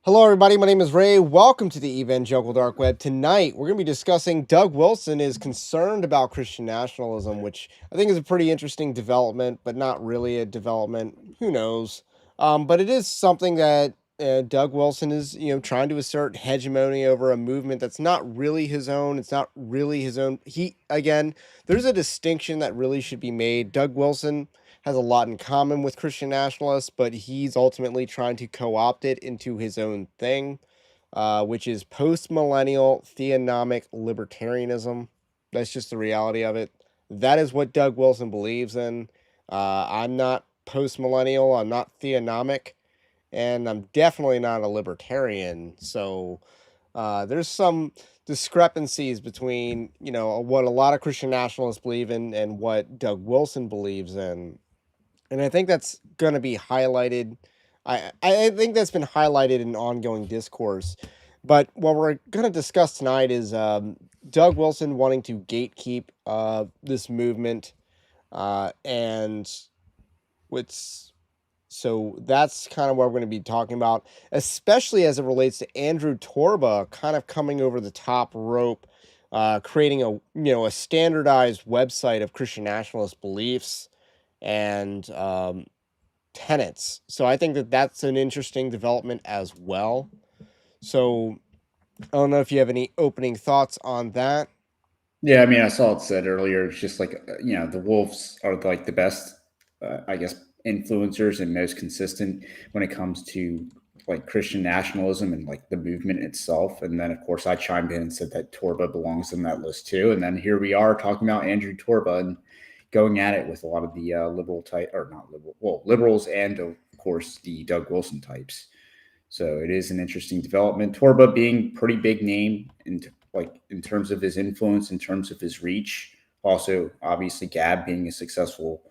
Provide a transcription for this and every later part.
Hello, everybody. My name is Ray. Welcome to the Evangelical Dark Web. Tonight, we're going to be discussing Doug Wilson is concerned about Christian nationalism, which I think is a pretty interesting development, but not really a development. Who knows? But it is something that Doug Wilson is, trying to assert hegemony over a movement that's not really his own. It's not really his own. There's a distinction that really should be made. Doug Wilson has a lot in common with Christian nationalists, but he's ultimately trying to co-opt it into his own thing, which is post-millennial theonomic libertarianism. That's just the reality of it. That is what Doug Wilson believes in. I'm not post-millennial. I'm not theonomic, and I'm definitely not a libertarian. So there's some discrepancies between what a lot of Christian nationalists believe in and what Doug Wilson believes in, and I think that's going to be highlighted. I think that's been highlighted in ongoing discourse. But what we're going to discuss tonight is Doug Wilson wanting to gatekeep this movement, and what's so that's kind of what we're going to be talking about, especially as it relates to Andrew Torba kind of coming over the top rope, creating a standardized website of Christian nationalist beliefs and tenets. So I think that that's an interesting development as well. So I don't know if you have any opening thoughts on that. Yeah, I mean, I saw it said earlier. It's just like the Wolves are like the best, I guess, influencers and most consistent when it comes to like Christian nationalism and like the movement itself. And then, of course, I chimed in and said that Torba belongs in that list too. And then here we are talking about Andrew Torba and going at it with a lot of the liberal type, or not liberal, well, liberals, and of course the Doug Wilson types. So it is an interesting development. Torba being pretty big name in terms of his influence, in terms of his reach. Also, obviously, Gab being a successful,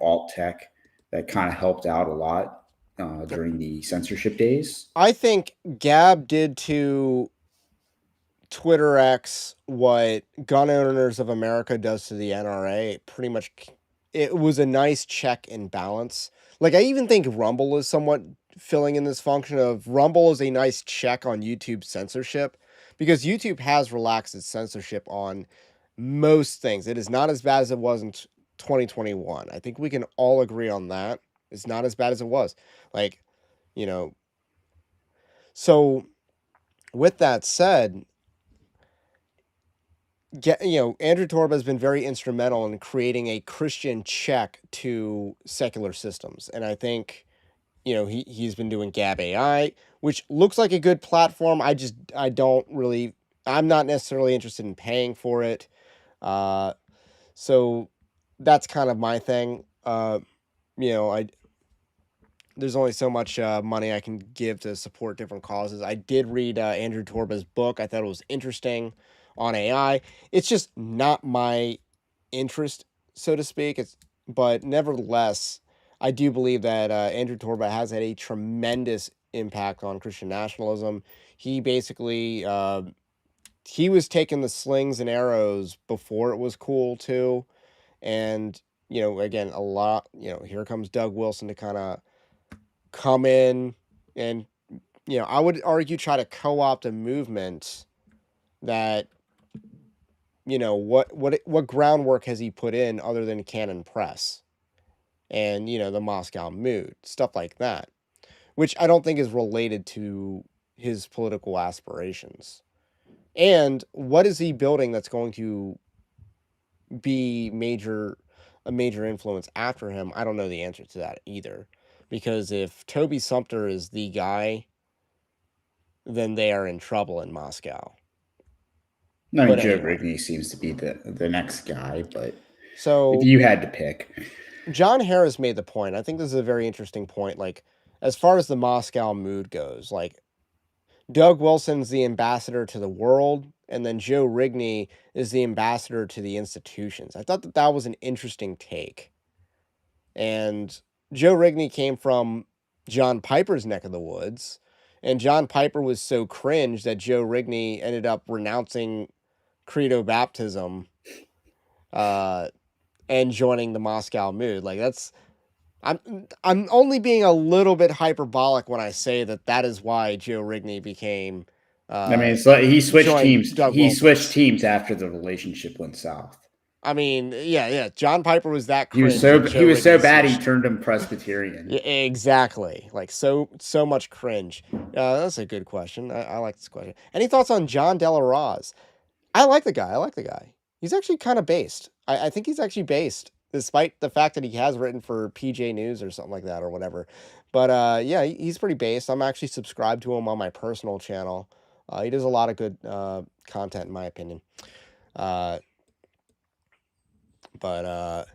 alt tech that kind of helped out a lot during the censorship days. I think Gab did to Twitter X what Gun Owners of America does to the NRA. Pretty much, it was a nice check and balance. Like, I even think Rumble is somewhat filling in this function of Rumble is a nice check on YouTube censorship, because YouTube has relaxed its censorship on most things. It is not as bad as it was in 2021. I think we can all agree on that. It's not as bad as it was. Like, you know, so with that said, Andrew Torba has been very instrumental in creating a Christian check to secular systems. And I think, he's been doing Gab AI, which looks like a good platform. I'm not necessarily interested in paying for it. Uh, so that's kind of my thing. I There's only so much money I can give to support different causes. I did read Andrew Torba's book. I thought it was interesting on AI. It's just not my interest, so to speak. But nevertheless, I do believe that Andrew Torba has had a tremendous impact on Christian nationalism. He basically he was taking the slings and arrows before it was cool too, and again, a lot. Here comes Doug Wilson to kind of come in and I would argue try to co-opt a movement that what groundwork has he put in other than Canon Press and the Moscow Mood, stuff like that, which I don't think is related to his political aspirations. And what is he building that's going to be a major influence after him? I don't know the answer to that either, because if Toby Sumpter is the guy, then they are in trouble in Moscow. I mean, But Joe anyway, Rigney seems to be the next guy, but if so you had to pick, John Harris made the point. I think this is a very interesting point. Like, as far as the Moscow Mood goes, like, Doug Wilson's the ambassador to the world, and then Joe Rigney is the ambassador to the institutions. I thought that that was an interesting take. And Joe Rigney came from John Piper's neck of the woods, and John Piper was so cringe that Joe Rigney ended up renouncing credo baptism uh, and joining the Moscow Mood. Like, that's I'm only being a little bit hyperbolic when I say that is why Joe Rigney became I mean, it's like he switched joined teams. Doug He switched Wilson's. teams after the relationship went south. I mean, yeah. John Piper was that He was cringe, so and he Joe was so Rigney bad he switched. turned him Presbyterian. Yeah, exactly. Like so much cringe. That's a good question. I like this question. Any thoughts on John Della Roz? I like the guy. He's actually kind of based. I think he's actually based, despite the fact that he has written for PJ News or something like that or whatever. But yeah, he's pretty based. I'm actually subscribed to him on my personal channel. He does a lot of good content, in my opinion. Uh, but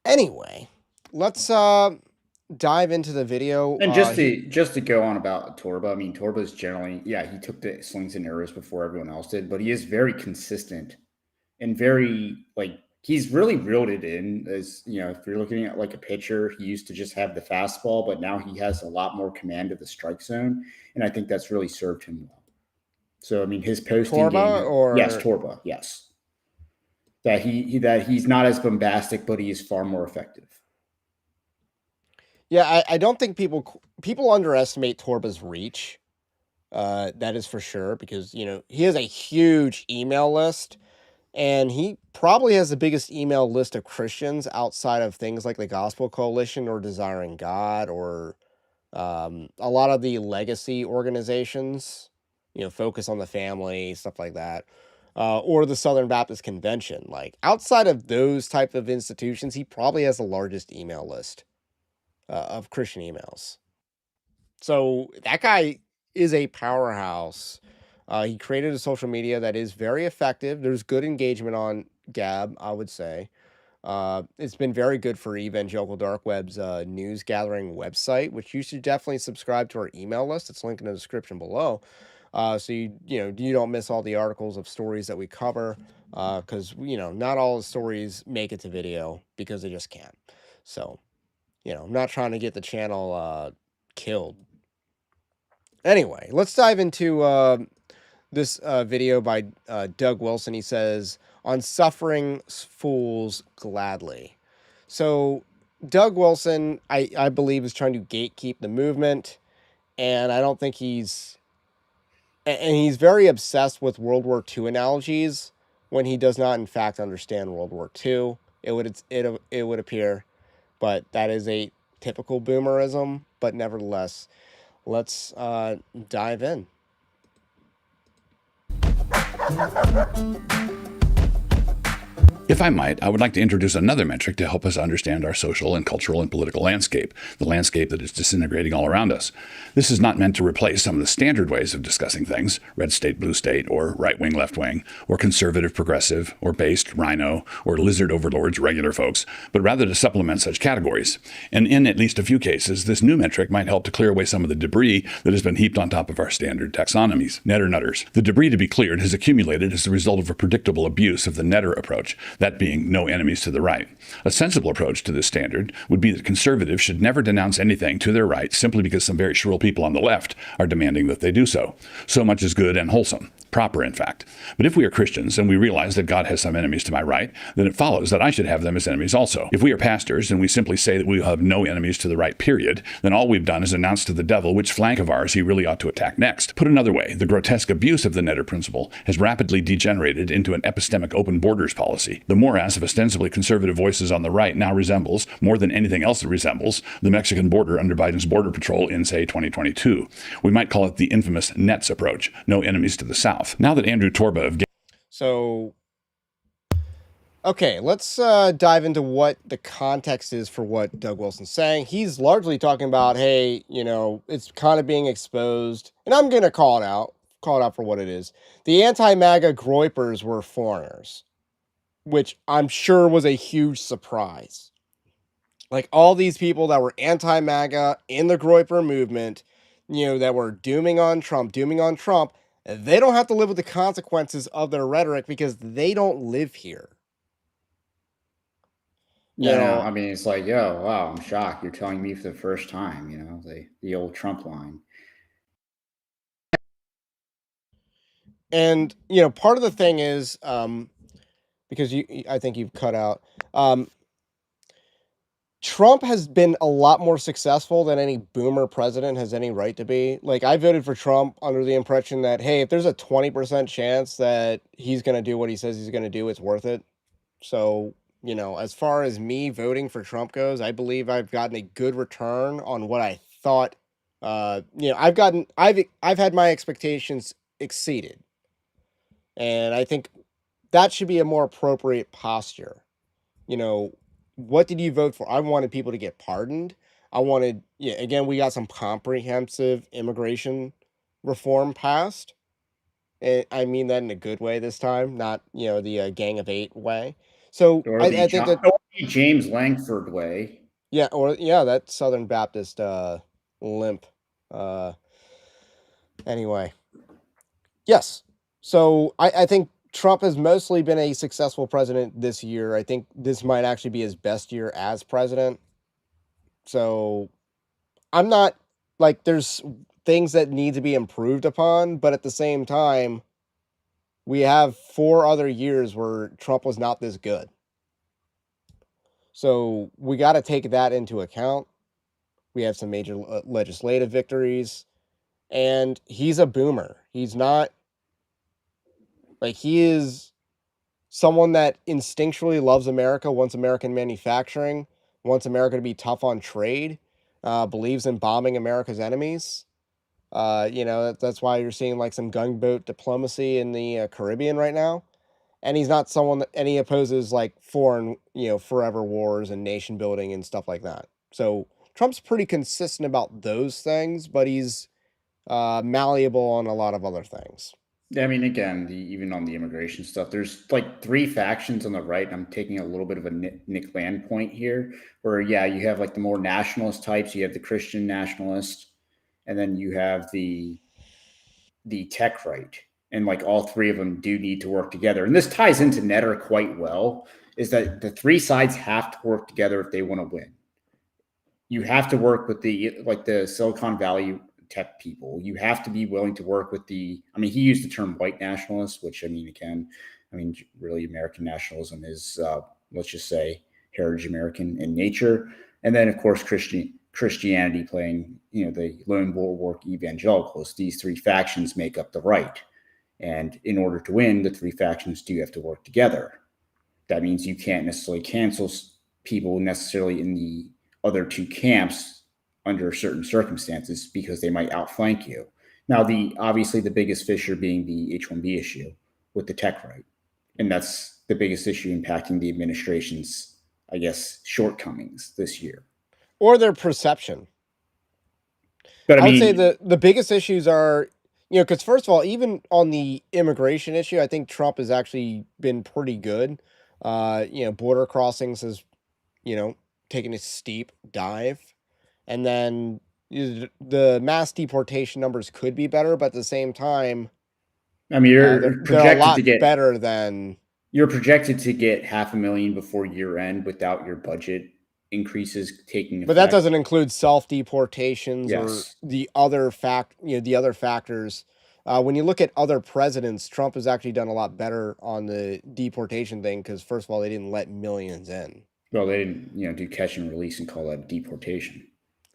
anyway, let's dive into the video. And just to go on about Torba, I mean, Torba's generally, yeah, he took the slings and arrows before everyone else did, but he is very consistent and very like he's really reeled it in. As you know, if you're looking at like a pitcher, he used to just have the fastball, but now he has a lot more command of the strike zone, and I think that's really served him well. So I mean, his posting Torba game, yes, or Torba, yes, that he's not as bombastic, but he is far more effective. yeah, I don't think people underestimate Torba's reach. That is for sure because he has a huge email list, and he probably has the biggest email list of Christians outside of things like the Gospel Coalition or Desiring God or a lot of the legacy organizations. Focus on the family, stuff like that. Or the Southern Baptist Convention. Like outside of those type of institutions, he probably has the largest email list of Christian emails. So that guy is a powerhouse. He created a social media that is very effective. There's good engagement on Gab, I would say. It's been very good for Evangelical Dark Web's news gathering website, which you should definitely subscribe to our email list. It's linked in the description below. So you don't miss all the articles of stories that we cover. Because not all the stories make it to video because they just can't. So I'm not trying to get the channel killed. Anyway, let's dive into this video by Doug Wilson. He says, "On suffering fools gladly." So, Doug Wilson, I believe, is trying to gatekeep the movement, and I don't think and he's very obsessed with World War II analogies when he does not, in fact, understand World War II. It would appear, but that is a typical boomerism. But nevertheless, let's dive in. If I might, I would like to introduce another metric to help us understand our social and cultural and political landscape, the landscape that is disintegrating all around us. This is not meant to replace some of the standard ways of discussing things, red state, blue state, or right wing, left wing, or conservative, progressive, or based, rhino, or lizard overlords, regular folks, but rather to supplement such categories. And in at least a few cases, this new metric might help to clear away some of the debris that has been heaped on top of our standard taxonomies. Netter nutters. The debris to be cleared has accumulated as a result of a predictable abuse of the netter approach, that being no enemies to the right. A sensible approach to this standard would be that conservatives should never denounce anything to their right simply because some very shrill people on the left are demanding that they do so. So much is good and wholesome. Proper, in fact. But if we are Christians and we realize that God has some enemies to my right, then it follows that I should have them as enemies also. If we are pastors and we simply say that we will have no enemies to the right, period, then all we've done is announce to the devil which flank of ours he really ought to attack next. Put another way, the grotesque abuse of the netter principle has rapidly degenerated into an epistemic open borders policy. The morass of ostensibly conservative voices on the right now resembles, more than anything else it resembles, the Mexican border under Biden's border patrol in, say, 2022. We might call it the infamous NETS approach, no enemies to the south. Now that Andrew Torba of Okay, let's dive into what the context is for what Doug Wilson's saying. He's largely talking about, hey, it's kind of being exposed, and I'm going to call it out for what it is. The anti-MAGA groypers were foreigners, which I'm sure was a huge surprise. Like all these people that were anti-MAGA in the groyper movement, that were dooming on Trump, they don't have to live with the consequences of their rhetoric because they don't live here. No, I mean, it's like, oh, wow, I'm shocked. You're telling me for the first time, the old Trump line. And, part of the thing is, because I think you've cut out, Trump has been a lot more successful than any boomer president has any right to be. Like, I voted for Trump under the impression that, hey, if there's a 20% chance that he's going to do what he says he's going to do, it's worth it. So, as far as me voting for Trump goes, I believe I've gotten a good return on what I thought. I've had my expectations exceeded. And I think that should be a more appropriate posture. You know, what did you vote for? I wanted people to get pardoned. Again, we got some comprehensive immigration reform passed. And I mean that in a good way this time, not, the Gang of Eight way. So or I think that, or the James Langford way. that Southern Baptist limp. Uh, anyway, yes. So I think Trump has mostly been a successful president this year. I think this might actually be his best year as president. So I'm not like there's things that need to be improved upon, but at the same time, we have 4 other years where Trump was not this good. So we got to take that into account. We have some major legislative victories, and he's a boomer. He's not like he is someone that instinctually loves America, wants American manufacturing, wants America to be tough on trade, believes in bombing America's enemies. That's why you're seeing like some gunboat diplomacy in the Caribbean right now. And he's not and he opposes like foreign, forever wars and nation building and stuff like that. So Trump's pretty consistent about those things, but he's malleable on a lot of other things. I mean, again, even on the immigration stuff, there's like 3 factions on the right. I'm taking a little bit of a Nick Land point here, where you have like the more nationalist types. You have the Christian nationalist, and then you have the tech right, and like all 3 of them do need to work together. And this ties into Netter quite well. Is that the 3 sides have to work together if they want to win. You have to work with the Silicon Valley tech people. You have to be willing to work with he used the term white nationalists, which really American nationalism is, let's just say, heritage American in nature. And then, of course, Christianity playing, the lone bulwark evangelicals. These 3 factions make up the right. And in order to win, the 3 factions do have to work together. That means you can't necessarily cancel people necessarily in the other 2 camps under certain circumstances because they might outflank you. Now, obviously the biggest fissure being the H-1B issue with the tech right. And that's the biggest issue impacting the administration's, I guess, shortcomings this year. Or their perception. But I would say the biggest issues are, because first of all, even on the immigration issue, I think Trump has actually been pretty good. Border crossings has, taken a steep dive. And then the mass deportation numbers could be better, but at the same time, you're projected they're a lot to get better than you're projected to get 500,000 before year end without your budget increases taking effect. But that doesn't include self deportations Yes. or the other factors. When you look at other presidents, Trump has actually done a lot better on the deportation thing because, first of all, they didn't let millions in. Well, they didn't, do catch and release and call that deportation.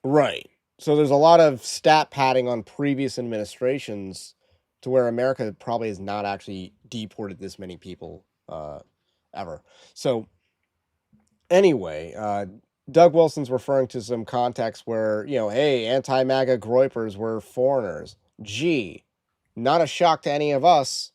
Right. So there's a lot of stat padding on previous administrations to where America probably has not actually deported this many people ever. So anyway, Doug Wilson's referring to some context where, hey, anti-MAGA groypers were foreigners. Gee, not a shock to any of us.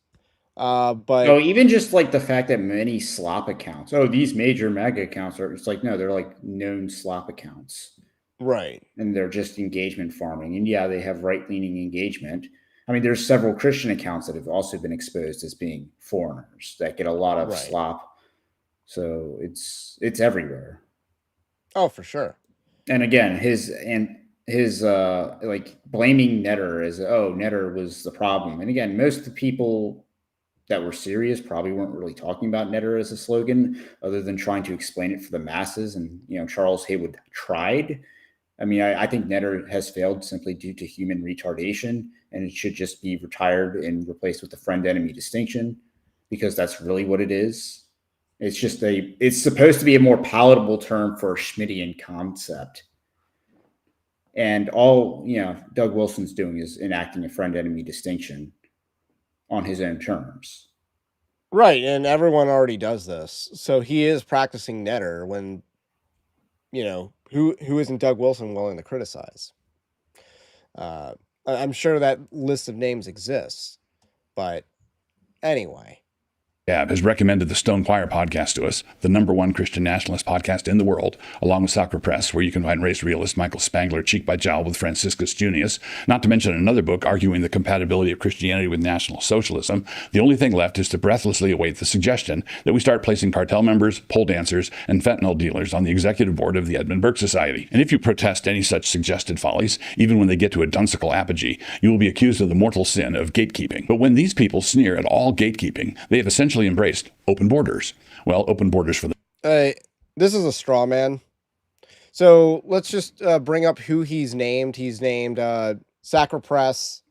But even just like the fact that many slop accounts, these major MAGA accounts it's like, no, they're like known slop accounts. Right. And they're just engagement farming. And they have right-leaning engagement. There's several Christian accounts that have also been exposed as being foreigners that get a lot of slop. So it's everywhere. Oh, for sure. And again, his like blaming Netter as, Netter was the problem. And again, most of the people that were serious probably weren't really talking about Netter as a slogan other than trying to explain it for the masses. And, Charles Haywood tried. I think Netter has failed simply due to human retardation, and it should just be retired and replaced with the friend-enemy distinction because that's really what it is. It's just it's supposed to be a more palatable term for a Schmittian concept. And all, Doug Wilson's doing is enacting a friend-enemy distinction on his own terms. Right, and everyone already does this. So he is practicing netter when, who isn't Doug Wilson willing to criticize? I'm sure that list of names exists, but anyway. Gab has recommended the Stone Choir podcast to us, the #1 Christian nationalist podcast in the world, along with Sacra Press, where you can find race realist Michael Spangler cheek by jowl with Franciscus Junius, not to mention another book arguing the compatibility of Christianity with National Socialism. The only thing left is to breathlessly await the suggestion that we start placing cartel members, pole dancers, and fentanyl dealers on the executive board of the Edmund Burke Society. And if you protest any such suggested follies, even when they get to a dunsical apogee, you will be accused of the mortal sin of gatekeeping. But when these people sneer at all gatekeeping, they have essentially embraced open borders. Well, open borders for them. This is a straw man. So let's just bring up who he's named. He's named Sacra Press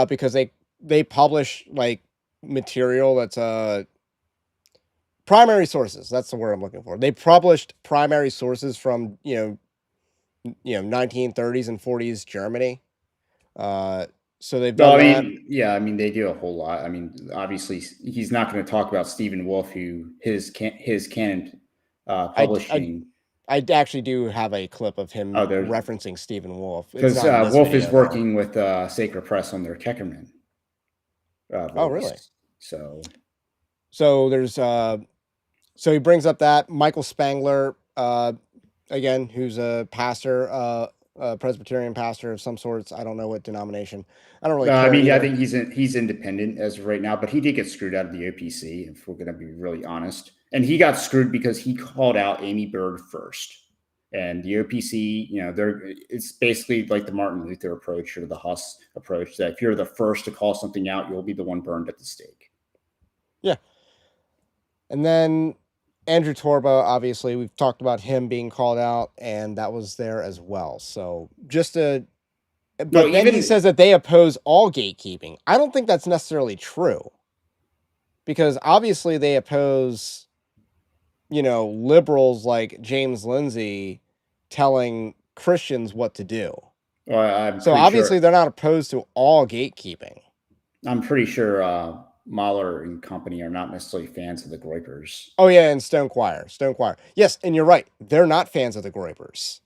because they publish like material that's primary sources. That's the word I'm looking for. They published primary sources from 1930s and 40s Germany. So they've done that. They do a whole lot. I mean, obviously, he's not going to talk about Stephen Wolfe, who his canon publishing. I actually do have a clip of him referencing Stephen Wolfe. Because Wolfe is working with Sacred Press on their Keckerman. Oh, really? So there's so he brings up that Michael Spangler, again, who's a pastor, a Presbyterian pastor of some sorts. I don't know what denomination. I don't really care. I think he's independent as of right now, but he did get screwed out of the OPC, if we're going to be really honest. And he got screwed because he called out Amy Byrd first. And the OPC, it's basically like the Martin Luther approach or the Huss approach, that if you're the first to call something out, you'll be the one burned at the stake. Yeah. And then Andrew Torba, obviously, we've talked about him being called out, and that was there as well. So he says that they oppose all gatekeeping. I don't think that's necessarily true, because obviously they oppose, liberals like James Lindsay telling Christians what to do. Well, so obviously they're not opposed to all gatekeeping. I'm pretty sure Mahler and company are not necessarily fans of the Groypers. Oh yeah, and Stone Choir. Yes, and you're right. They're not fans of the Groypers.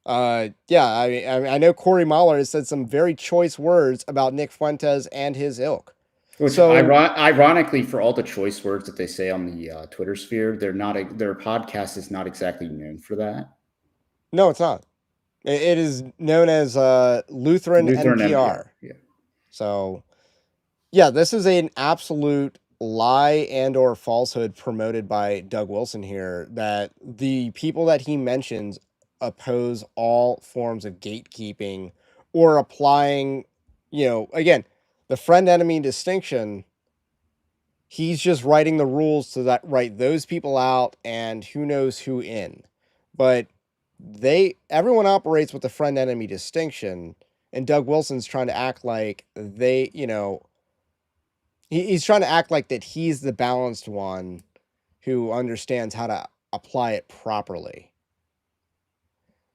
I know Corey Mahler has said some very choice words about Nick Fuentes and his ilk. Which, ironically, for all the choice words that they say on the Twitter sphere, their podcast is not exactly known for that. No, it's not. It is known as Lutheran NPR. Yeah. So, yeah, this is an absolute lie and or falsehood promoted by Doug Wilson here, that the people that he mentions oppose all forms of gatekeeping or applying, again, the friend-enemy distinction. He's just writing the rules to write those people out and who knows who in. But everyone operates with the friend-enemy distinction, and Doug Wilson's trying to act like he's trying to act like that he's the balanced one who understands how to apply it properly.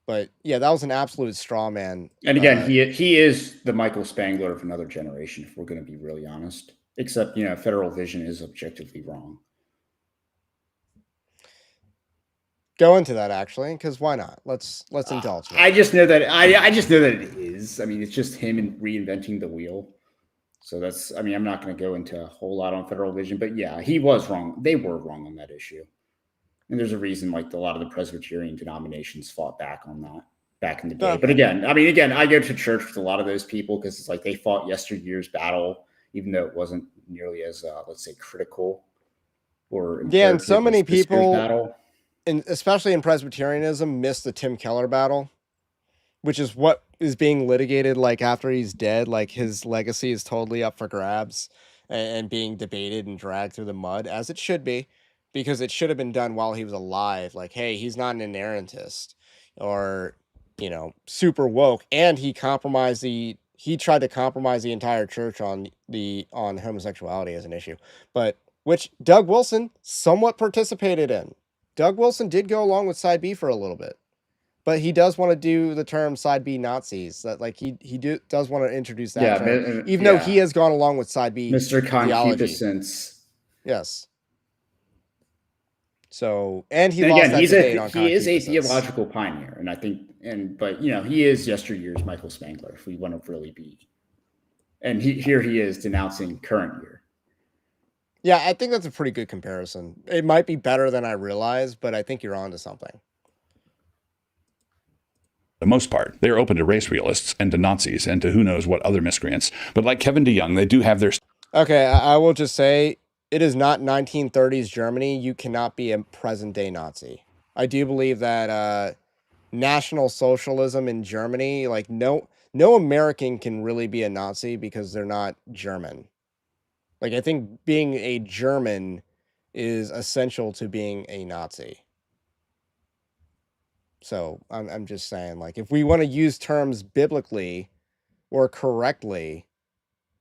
But yeah, that was an absolute straw man. And again, he is the Michael Spangler of another generation, if we're going to be really honest. Except, Federal Vision is objectively wrong. Go into that, actually, because why not? Let's indulge. I just know that it is. I mean, it's just him reinventing the wheel. So I'm not going to go into a whole lot on Federal Vision, but yeah, he was wrong. They were wrong on that issue. And there's a reason, like, a lot of the Presbyterian denominations fought back on that back in the day. Okay. But again, I go to church with a lot of those people because it's like they fought yesteryear's battle, even though it wasn't nearly as, let's say, critical or and so many people, battle. And especially in Presbyterianism, missed the Tim Keller battle, which is what is being litigated. Like, after he's dead, like, his legacy is totally up for grabs and being debated and dragged through the mud, as it should be. Because it should have been done while he was alive. Like, hey, he's not an inerrantist or, super woke. And he tried to compromise the entire church on homosexuality as an issue. But which Doug Wilson somewhat participated in. Doug Wilson did go along with Side B for a little bit, but he does want to do the term Side B Nazis. That like does want to introduce that term, even though he has gone along with Side B Mr. theology. Concupiscence. Yes. So, and he lost that debate on he is a theological pioneer, and I think, but he is yesteryear's Michael Spangler, if we want to really be. And here he is denouncing current year. Yeah, I think that's a pretty good comparison. It might be better than I realized, but I think you're onto something. The most part, they are open to race realists and to Nazis and to who knows what other miscreants. But like Kevin DeYoung, they do have their... Okay, I will just say, it is not 1930s Germany. You cannot be a present-day Nazi. I do believe that National Socialism in Germany, like no American can really be a Nazi because they're not German. Like, I think being a German is essential to being a Nazi. So I'm just saying, like, if we want to use terms biblically or correctly,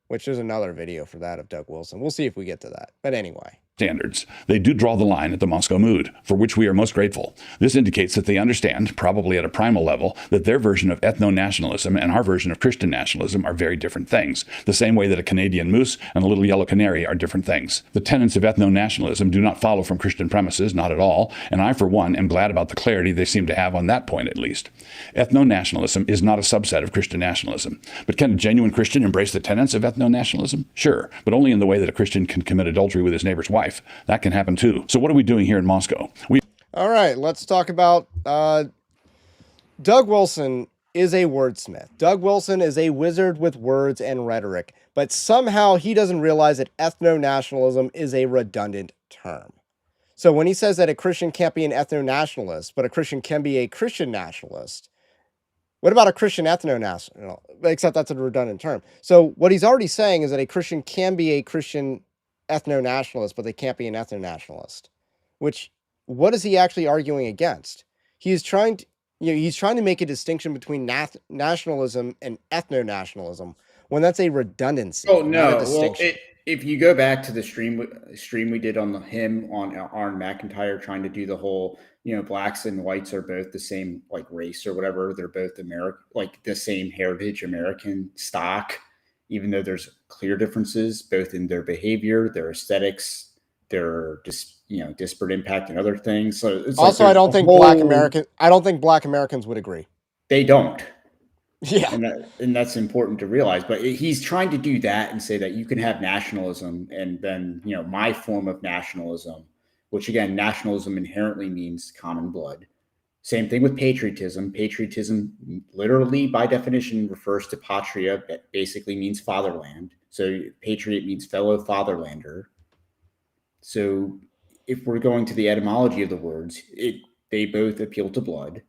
which there's another video for that of Doug Wilson. We'll see if we get to that. But anyway. Standards. They do draw the line at the Moscow Mood, for which we are most grateful. This indicates that they understand, probably at a primal level, that their version of ethno-nationalism and our version of Christian nationalism are very different things, the same way that a Canadian moose and a little yellow canary are different things. The tenets of ethno-nationalism do not follow from Christian premises, not at all, and I, for one, am glad about the clarity they seem to have on that point at least. Ethno-nationalism is not a subset of Christian nationalism. But can a genuine Christian embrace the tenets of ethno-nationalism? Sure, but only in the way that a Christian can commit adultery with his neighbor's wife. That can happen too. So what are we doing here in Moscow? All right, let's talk about Doug Wilson is a wordsmith. Doug Wilson is a wizard with words and rhetoric, but somehow he doesn't realize that ethno-nationalism is a redundant term. So when he says that a Christian can't be an ethno-nationalist, but a Christian can be a Christian nationalist, what about a Christian ethno-national? Except that's a redundant term. So what he's already saying is that a Christian can be a Christian ethno-nationalist, but they can't be an ethno-nationalist. Which, what is he actually arguing against? He's trying to make a distinction between nationalism and ethno-nationalism when that's a redundancy. Oh no! Well, if you go back to the stream we did on him on Aaron McIntyre trying to do the whole, blacks and whites are both the same like race or whatever. They're both American, like the same heritage American stock, even though there's clear differences both in their behavior, their aesthetics, their disparate impact and other things. So it's also, I don't think Black Americans would agree. They don't. Yeah. And that's important to realize. But he's trying to do that and say that you can have nationalism and then, my form of nationalism, which again, nationalism inherently means common blood. Same thing with patriotism. Patriotism literally by definition refers to patria, that basically means fatherland. So patriot means fellow fatherlander. So if we're going to the etymology of the words, they both appeal to blood.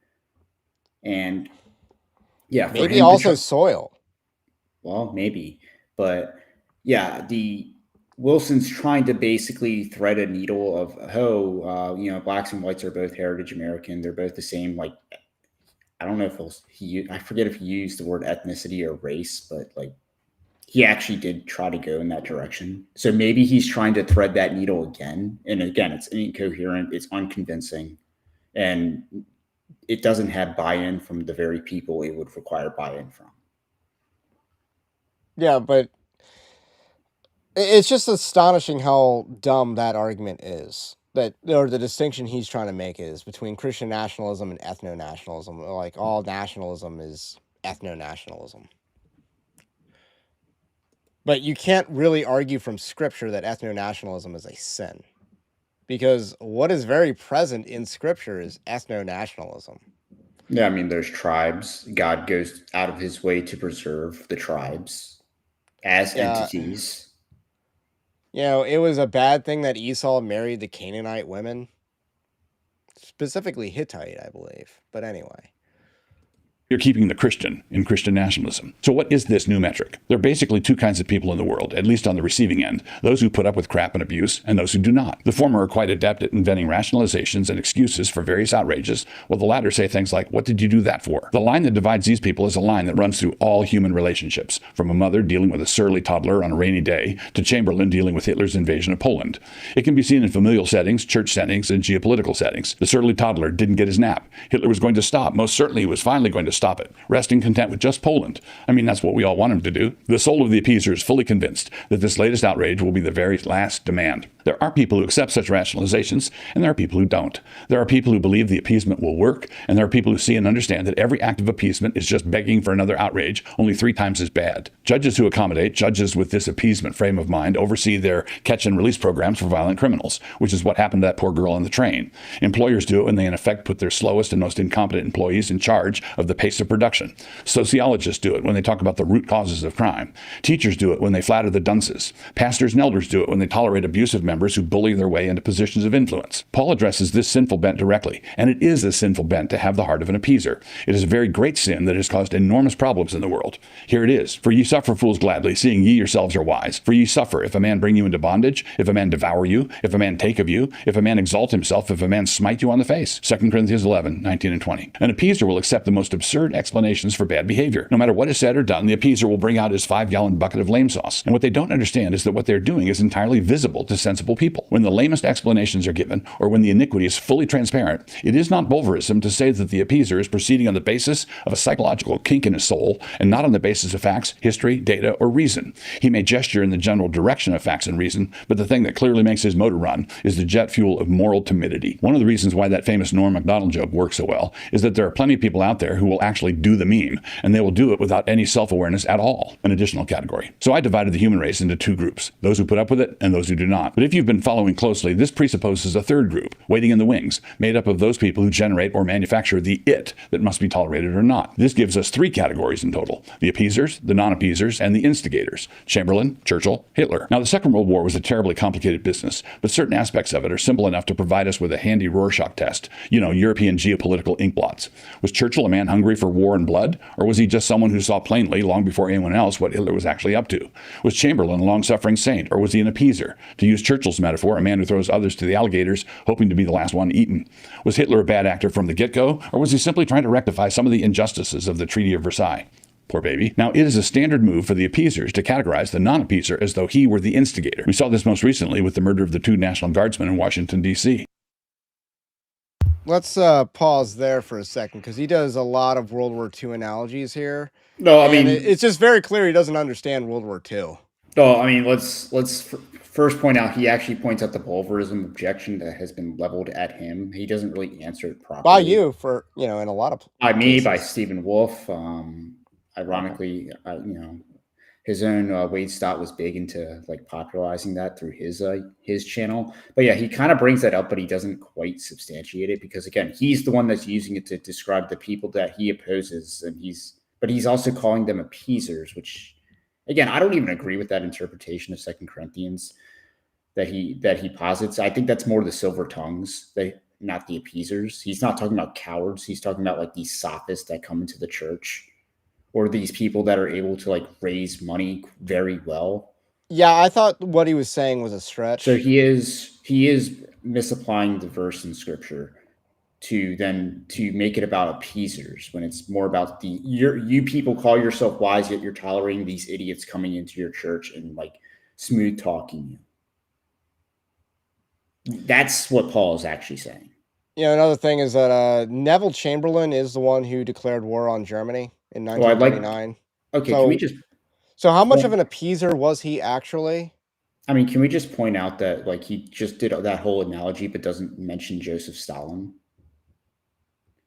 And yeah, maybe also soil. Well, maybe, but yeah, the Wilson's trying to basically thread a needle of blacks and whites are both heritage American. They're both the same. Like, I don't know if I forget if he used the word ethnicity or race, but like he actually did try to go in that direction. So maybe he's trying to thread that needle again. And again, it's incoherent. It's unconvincing. And it doesn't have buy-in from the very people it would require buy-in from. Yeah, but it's just astonishing how dumb that argument is. Or the distinction he's trying to make is between Christian nationalism and ethno-nationalism. Like, all nationalism is ethno-nationalism. But you can't really argue from Scripture that ethno-nationalism is a sin. Because what is very present in Scripture is ethno-nationalism. Yeah, I mean, there's tribes. God goes out of his way to preserve the tribes as entities. It was a bad thing that Esau married the Canaanite women. Specifically Hittite, I believe. But anyway. You're keeping the Christian in Christian nationalism. So what is this new metric? There are basically two kinds of people in the world, at least on the receiving end, those who put up with crap and abuse and those who do not. The former are quite adept at inventing rationalizations and excuses for various outrages, while the latter say things like, what did you do that for? The line that divides these people is a line that runs through all human relationships, from a mother dealing with a surly toddler on a rainy day to Chamberlain dealing with Hitler's invasion of Poland. It can be seen in familial settings, church settings, and geopolitical settings. The surly toddler didn't get his nap. Hitler was going to stop. Most certainly he was finally going to stop it, resting content with just Poland. I mean, that's what we all want him to do. The soul of the appeaser is fully convinced that this latest outrage will be the very last demand. There are people who accept such rationalizations, and there are people who don't. There are people who believe the appeasement will work, and there are people who see and understand that every act of appeasement is just begging for another outrage, only 3 times as bad. Judges who accommodate, judges with this appeasement frame of mind, oversee their catch and release programs for violent criminals, which is what happened to that poor girl on the train. Employers do it when they in effect put their slowest and most incompetent employees in charge of the pace of production. Sociologists do it when they talk about the root causes of crime. Teachers do it when they flatter the dunces. Pastors and elders do it when they tolerate abusive members who bully their way into positions of influence. Paul addresses this sinful bent directly, and it is a sinful bent to have the heart of an appeaser. It is a very great sin that has caused enormous problems in the world. Here it is. For ye suffer fools gladly, seeing ye yourselves are wise. For ye suffer, if a man bring you into bondage, if a man devour you, if a man take of you, if a man exalt himself, if a man smite you on the face. 2 Corinthians 11, 19 and 20. An appeaser will accept the most absurd explanations for bad behavior. No matter what is said or done, the appeaser will bring out his 5-gallon bucket of lame sauce. And what they don't understand is that what they're doing is entirely visible to sensible people. When the lamest explanations are given, or when the iniquity is fully transparent, it is not Bulverism to say that the appeaser is proceeding on the basis of a psychological kink in his soul, and not on the basis of facts, history, data, or reason. He may gesture in the general direction of facts and reason, but the thing that clearly makes his motor run is the jet fuel of moral timidity. One of the reasons why that famous Norm Macdonald joke works so well is that there are plenty of people out there who will actually do the meme, and they will do it without any self-awareness at all, an additional category. So I divided the human race into 2 groups, those who put up with it and those who do not. But if you've been following closely, this presupposes a 3rd group, waiting in the wings, made up of those people who generate or manufacture the it that must be tolerated or not. This gives us 3 categories in total: the appeasers, the non-appeasers, and the instigators: Chamberlain, Churchill, Hitler. Now, the Second World War was a terribly complicated business, but certain aspects of it are simple enough to provide us with a handy Rorschach test, European geopolitical inkblots. Was Churchill a man hungry for war and blood, or was he just someone who saw plainly, long before anyone else, what Hitler was actually up to? Was Chamberlain a long-suffering saint, or was he an appeaser? To use Churchill's metaphor, a man who throws others to the alligators, hoping to be the last one eaten. Was Hitler a bad actor from the get-go, or was he simply trying to rectify some of the injustices of the Treaty of Versailles? Poor baby. Now, it is a standard move for the appeasers to categorize the non-appeaser as though he were the instigator. We saw this most recently with the murder of the 2 National Guardsmen in Washington, D.C. Let's pause there for a second, because he does a lot of World War II analogies here. No, I mean, it's just very clear he doesn't understand World War II. No, I mean, let's first point out he actually points out the Bulverism objection that has been leveled at him. He doesn't really answer it properly. By you, for in a lot of by me, cases. by Stephen Wolf. Ironically, his own Wade Stott was big into like popularizing that through his channel. But yeah, he kind of brings that up, but he doesn't quite substantiate it because again, he's the one that's using it to describe the people that he opposes, and he's also calling them appeasers, which again, I don't even agree with that interpretation of 2 Corinthians that he posits. I think that's more the silver tongues, not the appeasers. He's not talking about cowards. He's talking about like these sophists that come into the church, or these people that are able to like raise money very well. Yeah, I thought what he was saying was a stretch. So he is misapplying the verse in scripture to make it about appeasers when it's more about you people call yourself wise, yet you're tolerating these idiots coming into your church and like smooth talking you. That's what Paul is actually saying. Another thing is that Neville Chamberlain is the one who declared war on Germany in 1939. Can we just... So how much of an appeaser was he actually? I mean, can we just point out that like he just did that whole analogy but doesn't mention Joseph Stalin,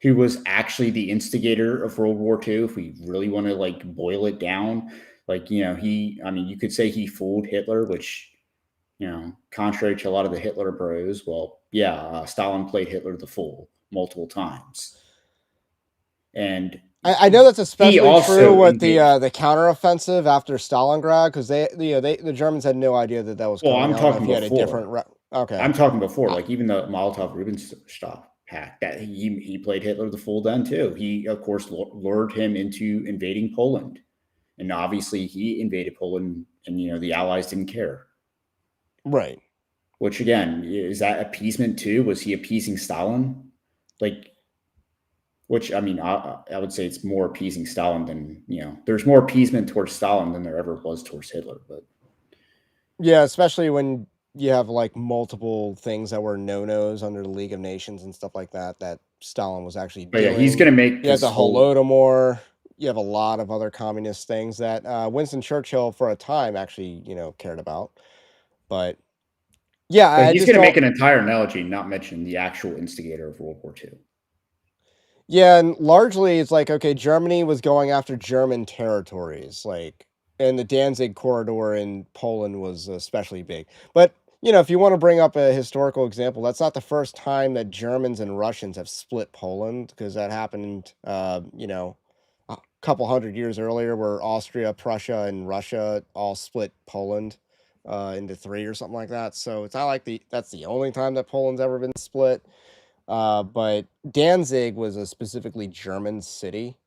who was actually the instigator of World War II, if we really want to like boil it down. Like, you could say he fooled Hitler, which, contrary to a lot of the Hitler bros, well, yeah, Stalin played Hitler the fool multiple times. And I know that's especially true with the counteroffensive after Stalingrad, because the Germans had no idea that was coming. I'm talking before. I'm talking before, like even the Molotov-Ribbentrop that he played Hitler the fool then too. He of course lured him into invading Poland, and obviously he invaded Poland, and the Allies didn't care. Right. Which again, is that appeasement too? Was he appeasing Stalin? Like, which I mean, I would say it's more appeasing Stalin than there's more appeasement towards Stalin than there ever was towards Hitler. But Yeah, especially when you have like multiple things that were no-nos under the League of Nations and stuff like that that Stalin was actually yeah, he's doing. gonna make You have this the whole. Holodomor. You have a lot of other communist things that Winston Churchill for a time actually, cared about. But yeah, But I he's just gonna make don't. an entire analogy, not mention the actual instigator of World War II. Yeah, and largely it's like, okay, Germany was going after German territories, like, and the Danzig corridor in Poland was especially big. But, if you want to bring up a historical example, that's not the first time that Germans and Russians have split Poland, because that happened, a couple hundred years earlier, where Austria, Prussia, and Russia all split Poland into three or something like that. So it's not like that's the only time that Poland's ever been split. But Danzig was a specifically German city,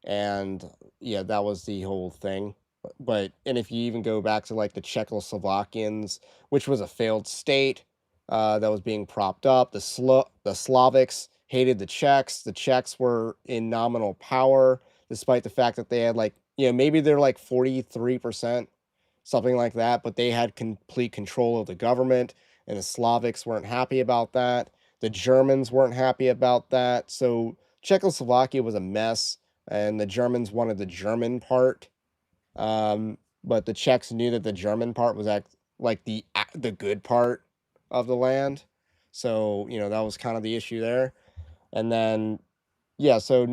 and yeah, that was the whole thing. And if you even go back to like the Czechoslovakians, which was a failed state that was being propped up, the Slavics hated the Czechs. The Czechs were in nominal power, despite the fact that they had like maybe they're like 43%, something like that, but they had complete control of the government, and the Slavics weren't happy about that. The Germans weren't happy about that. So Czechoslovakia was a mess, and the Germans wanted the German part. But the Czechs knew that the German part was like the good part of the land. So, that was kind of the issue there. And then yeah, so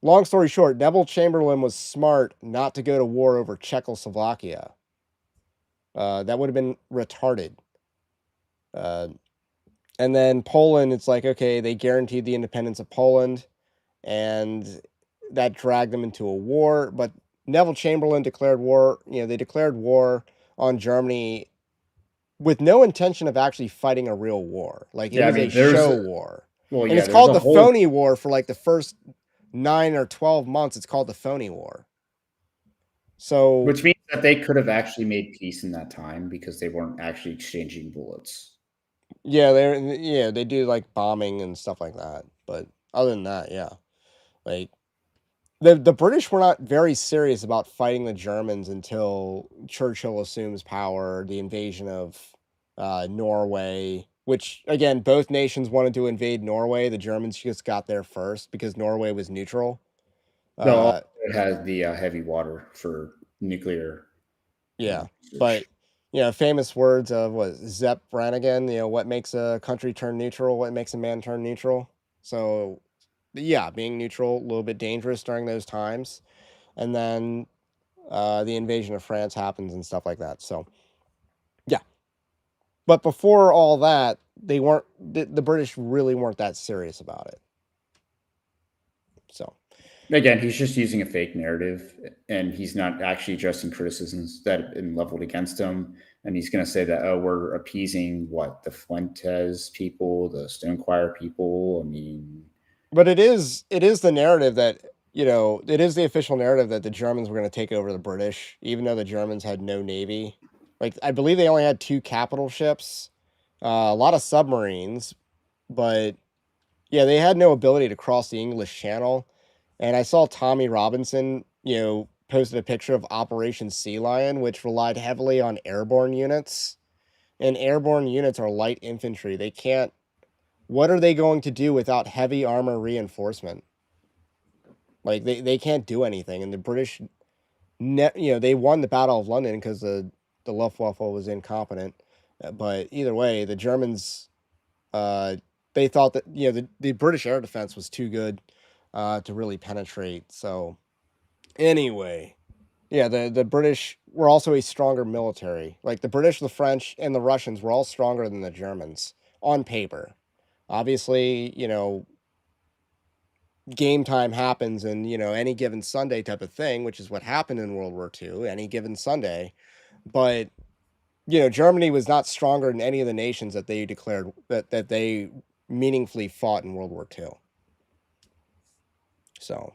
long story short, Neville Chamberlain was smart not to go to war over Czechoslovakia. That would have been retarded. Uh, and then Poland, it's like, okay, they guaranteed the independence of Poland, and that dragged them into a war. But Neville Chamberlain declared war. They declared war on Germany with no intention of actually fighting a real war. Like, it Yeah, I was a mean, there's show war. well, And yeah, it's there's called a the whole. phony war for like the first 9 or 12 months. It's called the phony war. So Which means that they could have actually made peace in that time because they weren't actually exchanging bullets. yeah, they do like bombing and stuff like that. But other than that, yeah, like the British were not very serious about fighting the Germans until Churchill assumes power. The invasion of Norway, which again, both nations wanted to invade Norway. The Germans just got there first because Norway was neutral. No, Uh, it has the heavy water for nuclear Yeah, but research. famous words of what Zepp Brannigan. What makes a country turn neutral? What makes a man turn neutral? So, yeah, being neutral a little bit dangerous during those times, and then the invasion of France happens and stuff like that. So, yeah, but before all that, they weren't. The British really weren't that serious about it. So. Again, he's just using a fake narrative, and he's not actually addressing criticisms that have been leveled against him. And he's going to say that, oh, we're appeasing what, the Fuentes people, the Stonequire people. I mean, But it is the narrative that it is the official narrative that the Germans were going to take over the British, even though the Germans had no navy. Like, I believe they only had two capital ships, a lot of submarines, but yeah, they had no ability to cross the English Channel. And I saw Tommy Robinson, posted a picture of Operation Sea Lion, which relied heavily on airborne units. And airborne units are light infantry. They can't. What are they going to do without heavy armor reinforcement? Like, they can't do anything, and the British, they won the Battle of London because the Luftwaffe was incompetent. But either way, the Germans, uh, they thought that the British air defense was too good to really penetrate. So anyway, yeah, the British were also a stronger military. Like, the British, the French, and the Russians were all stronger than the Germans on paper. Obviously, game time happens and any given Sunday type of thing, which is what happened in World War II, any given Sunday. But Germany was not stronger than any of the nations that they declared that they meaningfully fought in World War II. So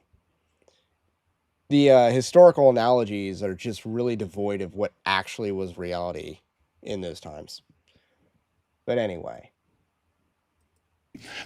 the historical analogies are just really devoid of what actually was reality in those times. But anyway.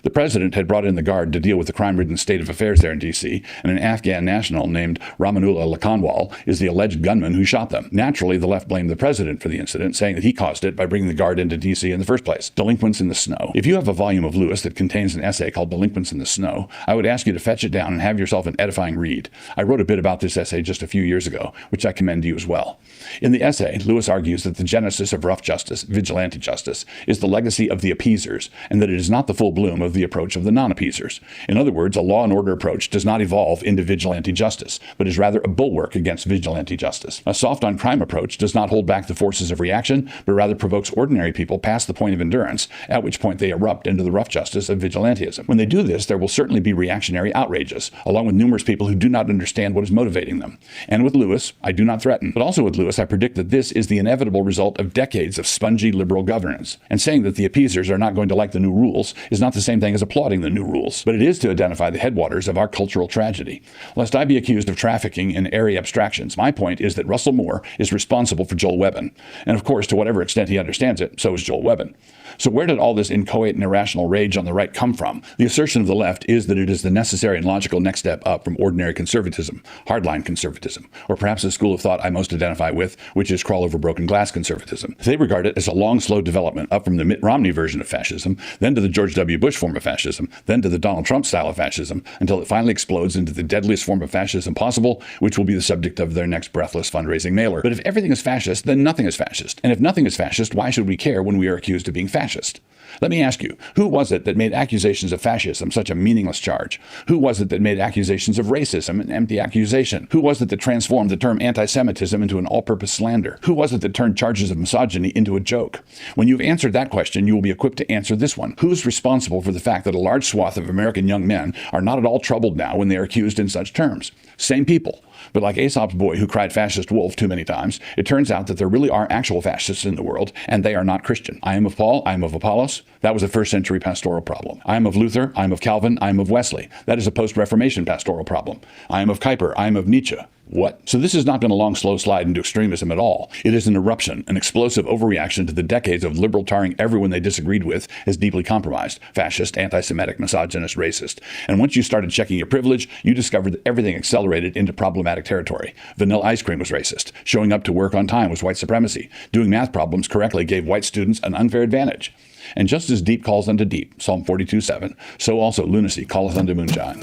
The president had brought in the Guard to deal with the crime-ridden state of affairs there in D.C., and an Afghan national named Ramanullah Lakanwal is the alleged gunman who shot them. Naturally, the left blamed the president for the incident, saying that he caused it by bringing the Guard into D.C. in the first place. Delinquents in the Snow. If you have a volume of Lewis that contains an essay called Delinquents in the Snow, I would ask you to fetch it down and have yourself an edifying read. I wrote a bit about this essay just a few years ago, which I commend to you as well. In the essay, Lewis argues that the genesis of rough justice, vigilante justice, is the legacy of the appeasers, and that it is not the full bloom of the approach of the non-appeasers. In other words, a law and order approach does not evolve into vigilante justice, but is rather a bulwark against vigilante justice. A soft-on-crime approach does not hold back the forces of reaction, but rather provokes ordinary people past the point of endurance, at which point they erupt into the rough justice of vigilantism. When they do this, there will certainly be reactionary outrages, along with numerous people who do not understand what is motivating them. And with Lewis, I do not threaten. But also with Lewis, I predict that this is the inevitable result of decades of spongy liberal governance. And saying that the appeasers are not going to like the new rules is not the same thing as applauding the new rules, but it is to identify the headwaters of our cultural tragedy. Lest I be accused of trafficking in airy abstractions, my point is that Russell Moore is responsible for Joel Webbon. And of course, to whatever extent he understands it, so is Joel Webbon. So where did all this inchoate and irrational rage on the right come from? The assertion of the left is that it is the necessary and logical next step up from ordinary conservatism, hardline conservatism, or perhaps the school of thought I most identify with, which is crawl over broken glass conservatism. They regard it as a long, slow development up from the Mitt Romney version of fascism, then to the George W. Bush form of fascism, then to the Donald Trump style of fascism, until it finally explodes into the deadliest form of fascism possible, which will be the subject of their next breathless fundraising mailer. But if everything is fascist, then nothing is fascist. And if nothing is fascist, why should we care when we are accused of being fascist? Let me ask you, who was it that made accusations of fascism such a meaningless charge? Who was it that made accusations of racism an empty accusation? Who was it that transformed the term anti-Semitism into an all-purpose slander? Who was it that turned charges of misogyny into a joke? When you've answered that question, you will be equipped to answer this one. Who's responsible for the fact that a large swath of American young men are not at all troubled now when they are accused in such terms? Same people. But like Aesop's boy who cried fascist wolf too many times, it turns out that there really are actual fascists in the world, and they are not Christian. I am of Paul, I am of Apollos. That was a first century pastoral problem. I am of Luther, I am of Calvin, I am of Wesley. That is a post-Reformation pastoral problem. I am of Kuyper, I am of Nietzsche. What? So this has not been a long, slow slide into extremism at all. It is an eruption, an explosive overreaction to the decades of liberal tarring everyone they disagreed with as deeply compromised, fascist, anti-Semitic, misogynist, racist. And once you started checking your privilege, you discovered that everything accelerated into problematic territory. Vanilla ice cream was racist. Showing up to work on time was white supremacy. Doing math problems correctly gave white students an unfair advantage. And just as deep calls unto deep, Psalm 42:7, so also lunacy calleth unto moonshine.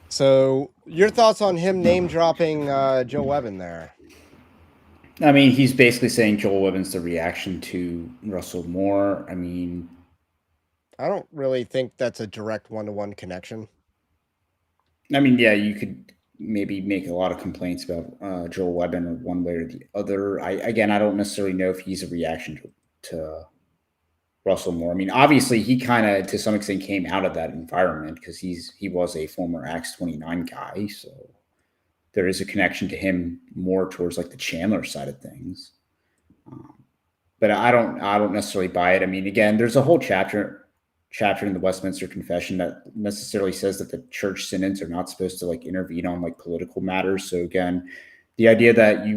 So, your thoughts on him name-dropping Joe Webbon there? I mean, he's basically saying Joel Webbon's the reaction to Russell Moore. I mean, I don't really think that's a direct one-to-one connection. yeah, you could maybe make a lot of complaints about Joel Webbon one way or the other. I don't necessarily know if he's a reaction to Russell Moore. I mean, obviously, he kind of, to some extent, came out of that environment because he was a former Acts 29 guy, so there is a connection to him more towards like the Chandler side of things. But I don't necessarily buy it. I mean, again, there's a whole chapter in the Westminster Confession that necessarily says that the church synods are not supposed to like intervene on like political matters. So again, the idea that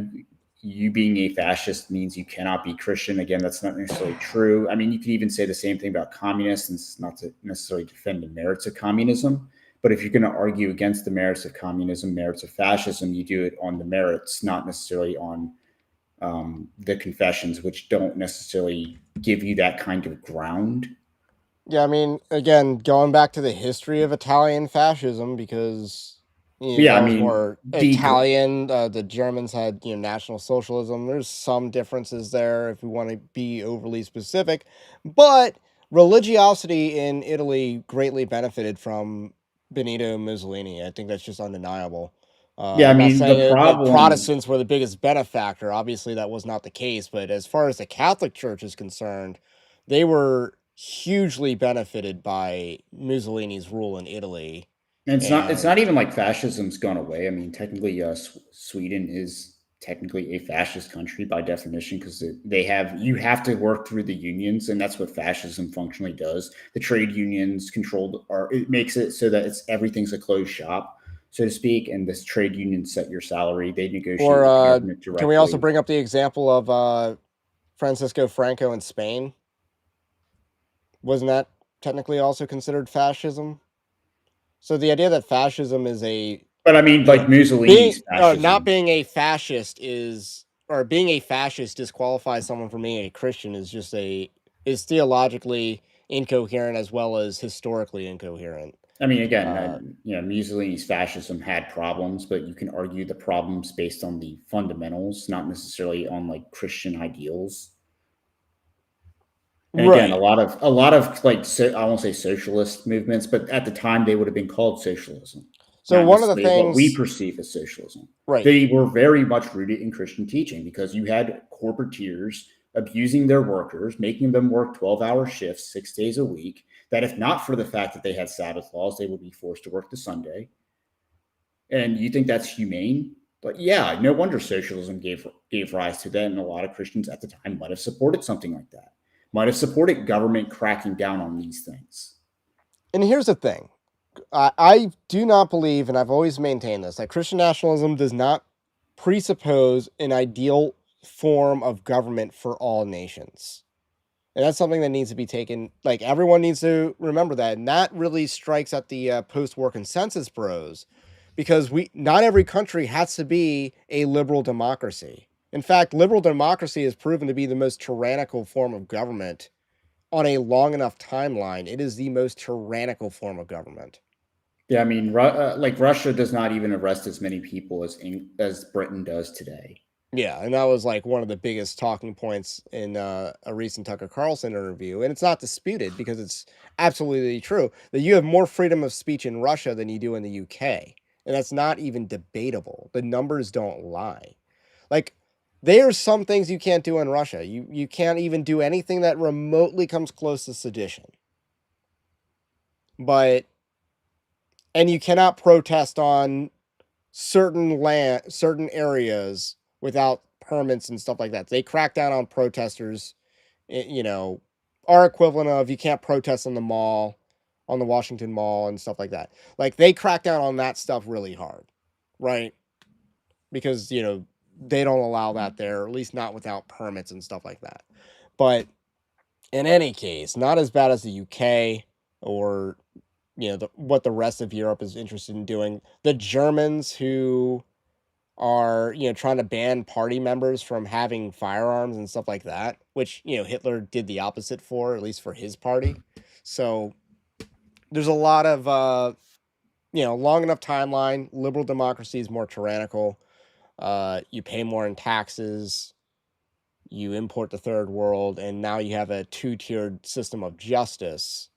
you being a fascist means you cannot be Christian. Again, that's not necessarily true. I mean, you can even say the same thing about communists, and it's not to necessarily defend the merits of communism. But if you're going to argue against the merits of communism, merits of fascism, you do it on the merits, not necessarily on the confessions, which don't necessarily give you that kind of ground. Yeah, I mean, again, going back to the history of Italian fascism, because more Italian. The Germans had National Socialism. There's some differences there if we want to be overly specific, but religiosity in Italy greatly benefited from Benito Mussolini. I think that's just undeniable. I'm not saying that Protestants were the biggest benefactor. Obviously, that was not the case. But as far as the Catholic Church is concerned, they were hugely benefited by Mussolini's rule in Italy. And it's not even like fascism's gone away. I mean, technically, Sweden is technically a fascist country by definition, because you have to work through the unions, and that's what fascism functionally does. The trade unions it makes it so that everything's a closed shop, so to speak, and this trade union set your salary. They negotiate with the government directly. Can we also bring up the example of Francisco Franco in Spain? Wasn't that technically also considered fascism? So the idea that fascism is but I mean, like Mussolini's fascism. not being a fascist being a fascist disqualifies someone from being a Christian is theologically incoherent as well as historically incoherent. I mean, again, Mussolini's fascism had problems, but you can argue the problems based on the fundamentals, not necessarily on like Christian ideals. And again, a lot of like I won't say socialist movements, but at the time they would have been called socialism. So one of the things what we perceive as socialism, right? They were very much rooted in Christian teaching, because you had corporateers abusing their workers, making them work 12-hour shifts 6 days a week. That if not for the fact that they had Sabbath laws, they would be forced to work the Sunday. And you think that's humane? But yeah, no wonder socialism gave rise to that, and a lot of Christians at the time might have supported something like that. Might have supported government cracking down on these things. And here's the thing. I do not believe, and I've always maintained this, that Christian nationalism does not presuppose an ideal form of government for all nations. And that's something that needs to be taken, like everyone needs to remember that. And that really strikes at the post-war consensus bros, because not every country has to be a liberal democracy. In fact, liberal democracy has proven to be the most tyrannical form of government on a long enough timeline. It is the most tyrannical form of government. Yeah, I mean, like Russia does not even arrest as many people as Britain does today. Yeah, and that was like one of the biggest talking points in a recent Tucker Carlson interview. And it's not disputed, because it's absolutely true that you have more freedom of speech in Russia than you do in the UK. And that's not even debatable. The numbers don't lie. Like, there's some things you can't do in Russia. You can't even do anything that remotely comes close to sedition. And you cannot protest on certain areas without permits and stuff like that. They crack down on protesters, our equivalent of you can't protest on the mall, on the Washington Mall and stuff like that. Like, they crack down on that stuff really hard, right? Because, they don't allow that there, or at least not without permits and stuff like that. But in any case, not as bad as the UK or, what the rest of Europe is interested in doing. The Germans who are, trying to ban party members from having firearms and stuff like that, which, Hitler did the opposite for, at least for his party. So there's a lot of, long enough timeline. Liberal democracy is more tyrannical. You pay more in taxes, you import the third world, and now you have a two-tiered system of justice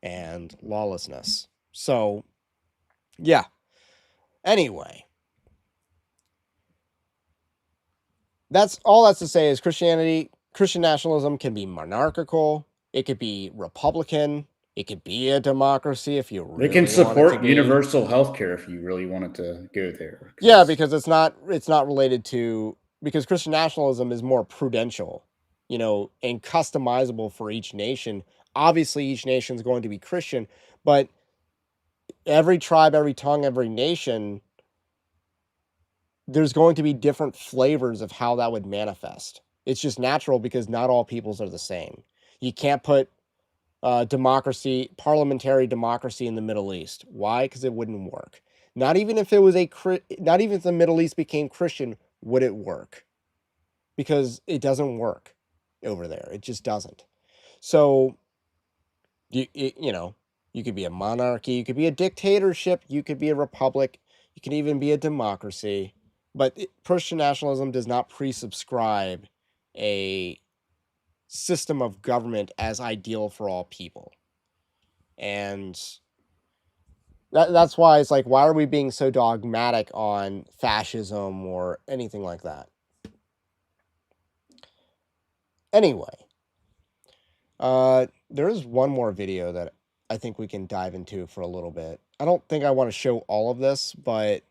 and lawlessness. So, yeah. Anyway, that's to say is Christian nationalism can be monarchical, it could be republican, it could be a democracy if you really It can support want it to universal healthcare if you really wanted to go there. Yeah, because it's not related to, because Christian nationalism is more prudential, and customizable for each nation. Obviously, each nation is going to be Christian, but every tribe, every tongue, every nation, there's going to be different flavors of how that would manifest. It's just natural, because not all peoples are the same. You can't put parliamentary democracy in the Middle East. Why? Because it wouldn't work. Not even if the Middle East became Christian, would it work? Because it doesn't work over there. It just doesn't. So, you could be a monarchy, you could be a dictatorship, you could be a republic, you can even be a democracy. But Christian nationalism does not presubscribe a system of government as ideal for all people. And that's why it's like, why are we being so dogmatic on fascism or anything like that? Anyway, there is one more video that I think we can dive into for a little bit. I don't think I want to show all of this, but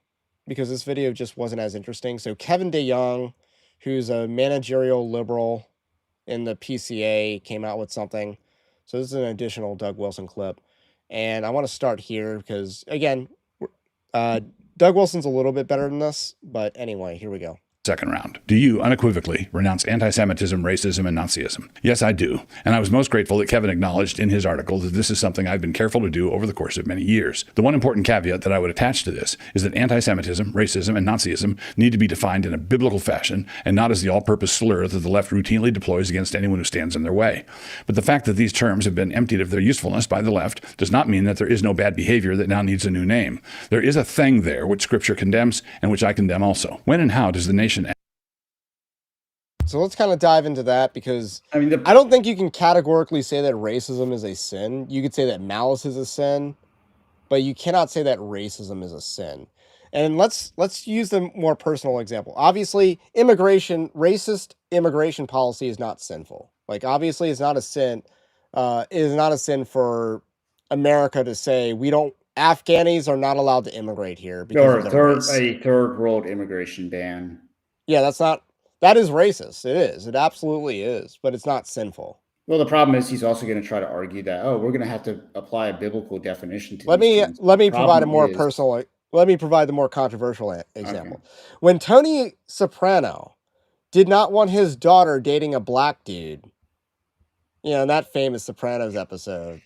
because this video just wasn't as interesting. So Kevin DeYoung, who's a managerial liberal in the PCA, came out with something. So this is an additional Doug Wilson clip. And I want to start here because, again, Doug Wilson's a little bit better than this. But anyway, here we go. Second round. Do you unequivocally renounce anti-Semitism, racism, and Nazism? Yes, I do. And I was most grateful that Kevin acknowledged in his article that this is something I've been careful to do over the course of many years. The one important caveat that I would attach to this is that anti-Semitism, racism, and Nazism need to be defined in a biblical fashion and not as the all-purpose slur that the left routinely deploys against anyone who stands in their way. But the fact that these terms have been emptied of their usefulness by the left does not mean that there is no bad behavior that now needs a new name. There is a thing there which Scripture condemns and which I condemn also. When and how does the nation... So let's kind of dive into that because I don't think you can categorically say that racism is a sin. You could say that malice is a sin, but you cannot say that racism is a sin. And let's use the more personal example. Obviously, racist immigration policy is not sinful. Like, obviously, it's not a sin. It is not a sin for America to say Afghanis are not allowed to immigrate here because of their race. A third world immigration ban. Yeah, that is racist. It is. It absolutely is, but it's not sinful. Well, the problem is he's also going to try to argue that, we're going to have to apply a biblical definition to Let me provide a more personal. Let me provide the more controversial example. Okay. When Tony Soprano did not want his daughter dating a black dude, in that famous Sopranos episode,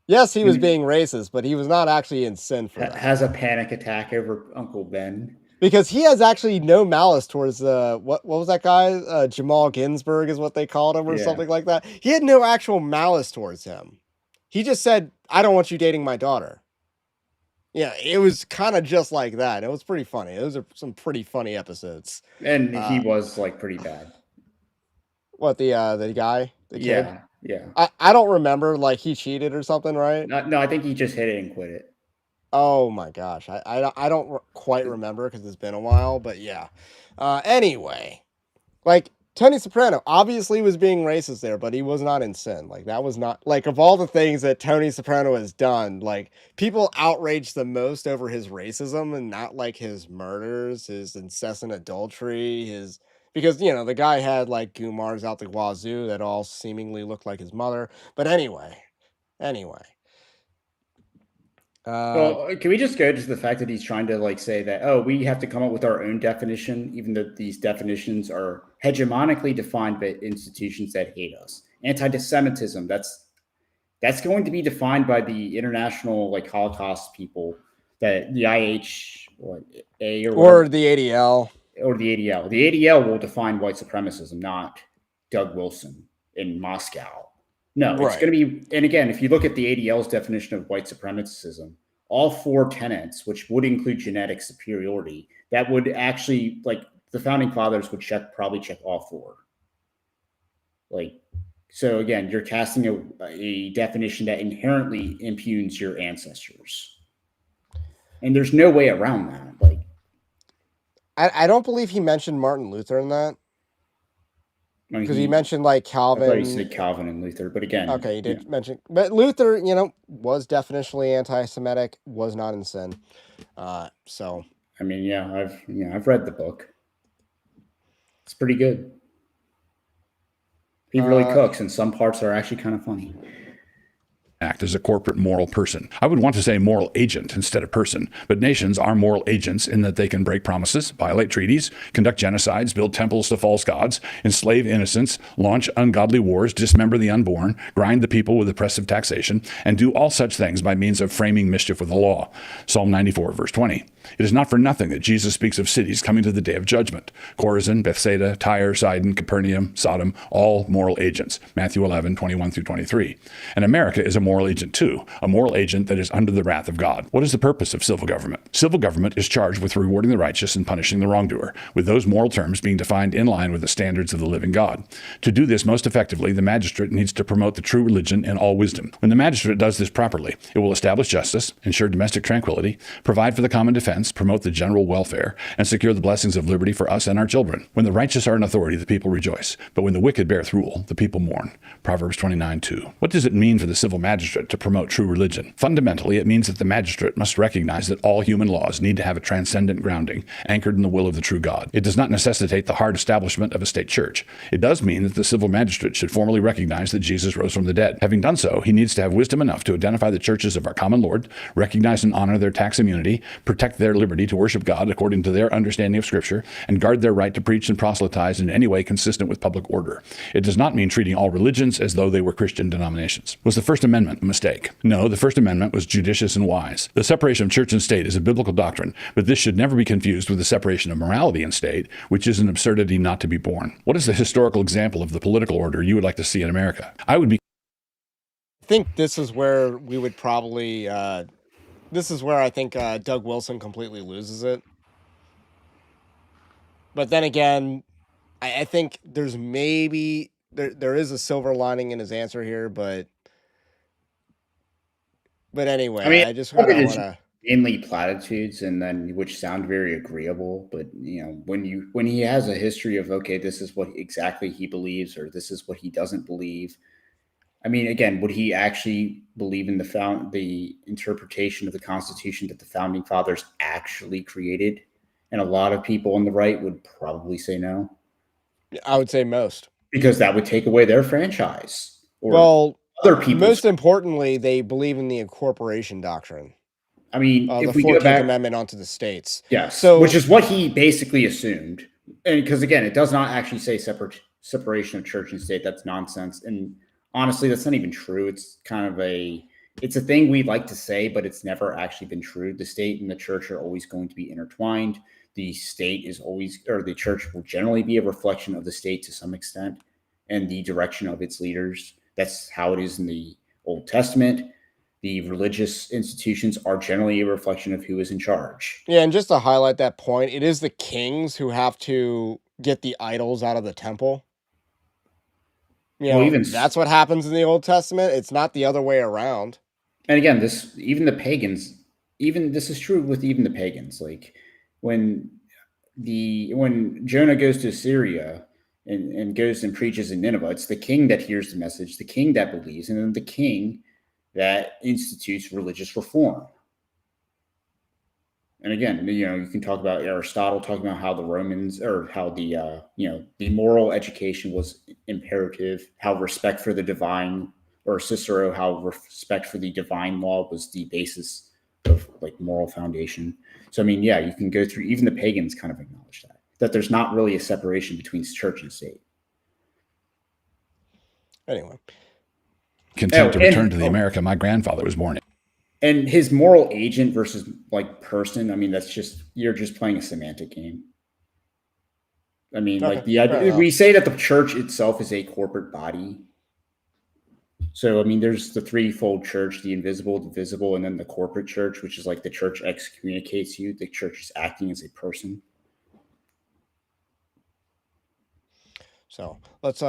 yes, he was being racist, but he was not actually in sin for that. Has a panic attack over Uncle Ben. Because he has actually no malice towards what was that guy? Jamal Ginsburg is what they called him or something like that. He had no actual malice towards him. He just said, I don't want you dating my daughter. Yeah, it was kind of just like that. It was pretty funny. Those are some pretty funny episodes. And he was like pretty bad. What, the guy? The kid? Yeah. I don't remember, like he cheated or something, right? No, I think he just hit it and quit it. Oh my gosh. I don't quite remember because it's been a while, but yeah. Anyway, like Tony Soprano obviously was being racist there, but he was not in sin. Like that was not like of all the things that Tony Soprano has done, like people outraged the most over his racism and not like his murders, his incessant adultery, because the guy had like Gumars out the wazoo that all seemingly looked like his mother. But anyway. Well, can we just go to the fact that he's trying to like say that, we have to come up with our own definition, even though these definitions are hegemonically defined by institutions that hate us. Anti-Semitism, that's going to be defined by the international like Holocaust people, that the IH or the ADL. Or the ADL. The ADL will define white supremacism, not Doug Wilson in Moscow. No, it's going to be, and again, if you look at the ADL's definition of white supremacism, all four tenets, which would include genetic superiority, that would actually, like, the founding fathers would probably check all four. Like, so again, you're casting a definition that inherently impugns your ancestors. And there's no way around that. Like, I don't believe he mentioned Martin Luther in that. Because he mentioned like Calvin. I thought he said Calvin and Luther, but again. Okay, he did mention, but Luther, was definitionally anti-Semitic, was not in sin. So. I mean, I've read the book. It's pretty good. He really cooks, and some parts are actually kind of funny. Act as a corporate moral person. I would want to say moral agent instead of person, but nations are moral agents in that they can break promises, violate treaties, conduct genocides, build temples to false gods, enslave innocents, launch ungodly wars, dismember the unborn, grind the people with oppressive taxation, and do all such things by means of framing mischief with the law. Psalm 94, verse 20. It is not for nothing that Jesus speaks of cities coming to the day of judgment. Chorazin, Bethsaida, Tyre, Sidon, Capernaum, Sodom, all moral agents. Matthew 11, 21 through 23. And America is a moral agent too, a moral agent that is under the wrath of God. What is the purpose of civil government? Civil government is charged with rewarding the righteous and punishing the wrongdoer, with those moral terms being defined in line with the standards of the living God. To do this most effectively, the magistrate needs to promote the true religion and all wisdom. When the magistrate does this properly, it will establish justice, ensure domestic tranquility, provide for the common defense, sense, promote the general welfare, and secure the blessings of liberty for us and our children. When the righteous are in authority, the people rejoice. But when the wicked beareth rule, the people mourn. Proverbs 29:2. What does it mean for the civil magistrate to promote true religion? Fundamentally, it means that the magistrate must recognize that all human laws need to have a transcendent grounding, anchored in the will of the true God. It does not necessitate the hard establishment of a state church. It does mean that the civil magistrate should formally recognize that Jesus rose from the dead. Having done so, he needs to have wisdom enough to identify the churches of our common Lord, recognize and honor their tax immunity, protect their liberty to worship God according to their understanding of Scripture, and guard their right to preach and proselytize in any way consistent with public order. It does not mean treating all religions as though they were Christian denominations. Was the First Amendment a mistake? No, the First Amendment was judicious and wise. The separation of church and state is a biblical doctrine, but this should never be confused with the separation of morality and state, which is an absurdity not to be borne. What is the historical example of the political order you would like to see in America? I think this is where we would probably, this is where I think Doug Wilson completely loses it. But then again, I think there's maybe, there is a silver lining in his answer here, but anyway, I mean, I just kind of want to. Mainly platitudes, and then which sound very agreeable, but when he has a history of, okay, this is what exactly he believes, or this is what he doesn't believe. I mean, again, would he actually believe in the interpretation of the Constitution that the founding fathers actually created? And a lot of people on the right would probably say no. I would say most, because that would take away their franchise. Or well, other people. Most importantly, they believe in the incorporation doctrine. I mean, if we 14th go back, Amendment onto the states. Yes. So, which is what he basically assumed. And because, again, it does not actually say separation of church and state. That's nonsense. And honestly, that's not even true. It's kind of it's a thing we like to say, but it's never actually been true. The state and the church are always going to be intertwined. The state is always, or the church will generally be a reflection of the state to some extent and the direction of its leaders. That's how it is in the Old Testament. The religious institutions are generally a reflection of who is in charge. Yeah, and just to highlight that point, it is the kings who have to get the idols out of the temple. That's what happens in the Old Testament. It's not the other way around. And again, even the pagans, this is true with even the pagans. Like when Jonah goes to Assyria and goes and preaches in Nineveh, it's the king that hears the message, the king that believes, and then the king that institutes religious reform. And again, you can talk about Aristotle talking about how the Romans, or how the moral education was imperative, how respect for the divine, or Cicero, how respect for the divine law was the basis of moral foundation. So, I mean, yeah, you can go through, even the pagans kind of acknowledge that there's not really a separation between church and state. Anyway. Content to return to the America my grandfather was born in. And his moral agent versus person, I mean, you're just playing a semantic game. I mean, we say that the church itself is a corporate body. So, I mean, there's the threefold church, the invisible, the visible, and then the corporate church, which is the church excommunicates you. The church is acting as a person. So let's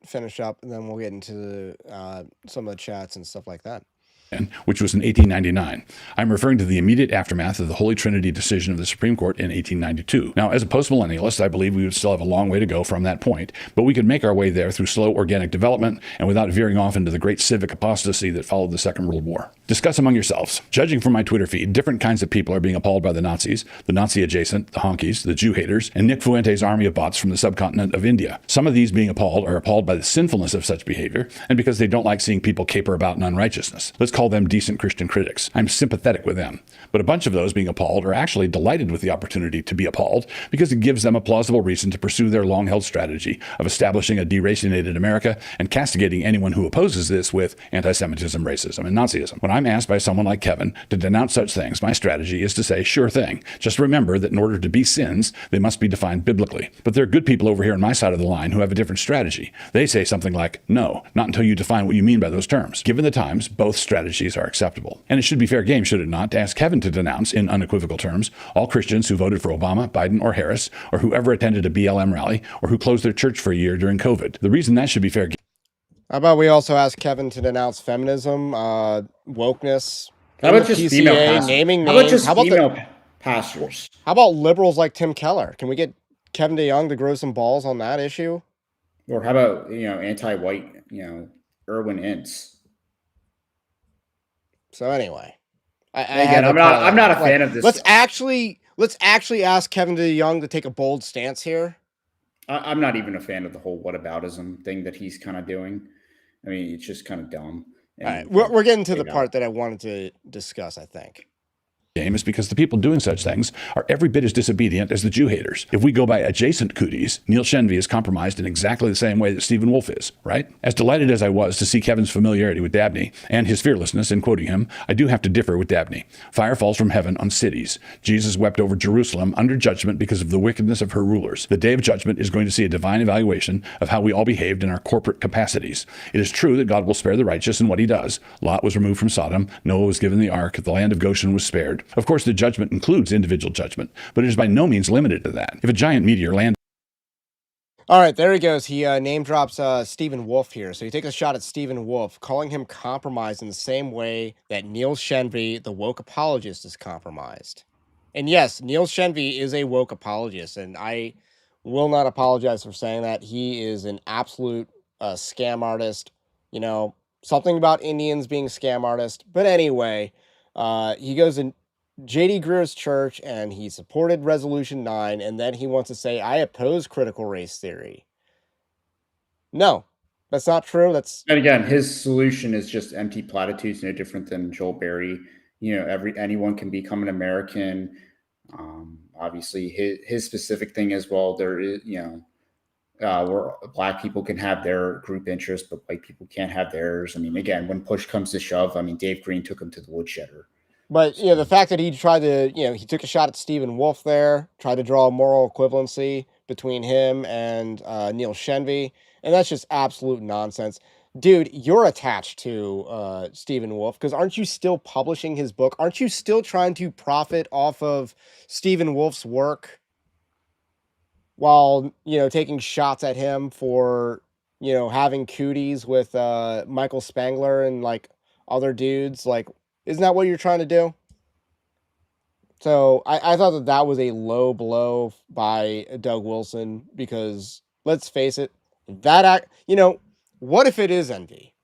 finish up, and then we'll get into some of the chats and stuff like that. Which was in 1899. I'm referring to the immediate aftermath of the Holy Trinity decision of the Supreme Court in 1892. Now, as a postmillennialist, I believe we would still have a long way to go from that point, but we could make our way there through slow organic development and without veering off into the great civic apostasy that followed the Second World War. Discuss among yourselves. Judging from my Twitter feed, different kinds of people are being appalled by the Nazis, the Nazi adjacent, the honkies, the Jew haters, and Nick Fuente's army of bots from the subcontinent of India. Some of these being appalled are appalled by the sinfulness of such behavior and because they don't like seeing people caper about in unrighteousness. Let's call them decent Christian critics. I'm sympathetic with them. But a bunch of those being appalled are actually delighted with the opportunity to be appalled because it gives them a plausible reason to pursue their long-held strategy of establishing a deracinated America and castigating anyone who opposes this with anti-Semitism, racism, and Nazism. When I'm asked by someone like Kevin to denounce such things, my strategy is to say, sure thing. Just remember that in order to be sins, they must be defined biblically. But there are good people over here on my side of the line who have a different strategy. They say something like, no, not until you define what you mean by those terms. Given the times, both strategies are acceptable. And it should be fair game, should it not, to ask Kevin to denounce, in unequivocal terms, all Christians who voted for Obama, Biden, or Harris, or whoever attended a BLM rally, or who closed their church for a year during COVID. The reason that should be fair game. How about we also ask Kevin to denounce feminism, wokeness, how about just PCA, naming names? How about pastors. How about liberals like Tim Keller? Can we get Kevin DeYoung to grow some balls on that issue? Or how about, anti-white, Irwin Ince? So anyway, I Again, had to I'm not a fan of this. Let's actually ask Kevin DeYoung to take a bold stance here. I'm not even a fan of the whole whataboutism thing that he's kind of doing. I mean, it's just kind of dumb. All right, we're getting to the part that I wanted to discuss, I think. Is because the people doing such things are every bit as disobedient as the Jew haters. If we go by adjacent cooties, Neil Shenvi is compromised in exactly the same way that Stephen Wolfe is, right? As delighted as I was to see Kevin's familiarity with Dabney and his fearlessness in quoting him, I do have to differ with Dabney. Fire falls from heaven on cities. Jesus wept over Jerusalem under judgment because of the wickedness of her rulers. The day of judgment is going to see a divine evaluation of how we all behaved in our corporate capacities. It is true that God will spare the righteous in what he does. Lot was removed from Sodom. Noah was given the ark. The land of Goshen was spared. Of course, the judgment includes individual judgment, but it is by no means limited to that. If a giant meteor lands... All right, there he goes. He name drops Stephen Wolfe here. So he takes a shot at Stephen Wolfe, calling him compromised in the same way that Neil Shenvi, the woke apologist, is compromised. And yes, Neil Shenvi is a woke apologist, and I will not apologize for saying that. He is an absolute scam artist. Something about Indians being a scam artist. But anyway, he goes in J.D. Greer's church and he supported Resolution 9, and then he wants to say, I oppose critical race theory. No, that's not true. And again, his solution is just empty platitudes, no different than Joel Berry. Anyone can become an American. Obviously, his specific thing as well. There is, where Black people can have their group interest, but white people can't have theirs. I mean, again, when push comes to shove, Dave Green took him to the woodshedder. But, the fact that he tried to, he took a shot at Stephen Wolfe there, tried to draw a moral equivalency between him and Neil Shenvi, and that's just absolute nonsense. Dude, you're attached to Stephen Wolfe, because aren't you still publishing his book? Aren't you still trying to profit off of Stephen Wolfe's work while, taking shots at him for, having cooties with Michael Spangler and, other dudes? Isn't that what you're trying to do? So I thought that was a low blow by Doug Wilson, because let's face it, what if it is envy?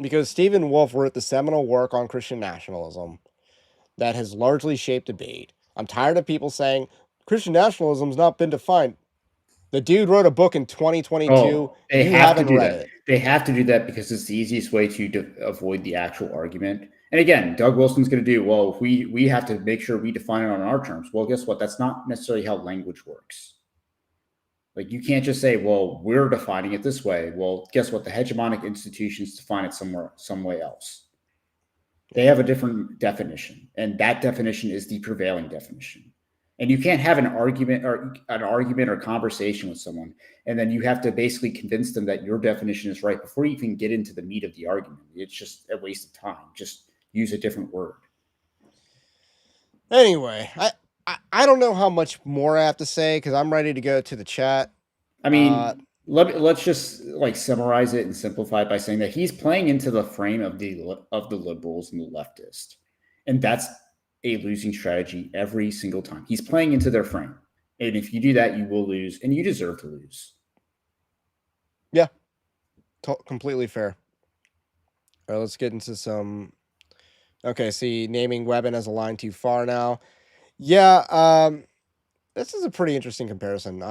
Because Stephen Wolfe wrote the seminal work on Christian nationalism that has largely shaped debate. I'm tired of people saying Christian nationalism's not been defined. The dude wrote a book in 2022. You haven't read it. They have to do that because it's the easiest way to avoid the actual argument. And again, Doug Wilson's going to do, well, we have to make sure we define it on our terms. Well, guess what? That's not necessarily how language works. You can't just say, well, we're defining it this way. Well, guess what? The hegemonic institutions define it some way else. They have a different definition, and that definition is the prevailing definition. And you can't have an argument or conversation with someone, and then you have to basically convince them that your definition is right before you even get into the meat of the argument. It's just a waste of time. Just use a different word. Anyway, I don't know how much more I have to say, because I'm ready to go to the chat. Let's just summarize it and simplify it by saying that he's playing into the frame of the liberals and the leftist, and that's a losing strategy every single time. He's playing into their frame, and if you do that, you will lose, and you deserve to lose. Yeah, completely fair. All right, let's get into some. Okay, see, naming Webben as a line too far now. Yeah, this is a pretty interesting comparison.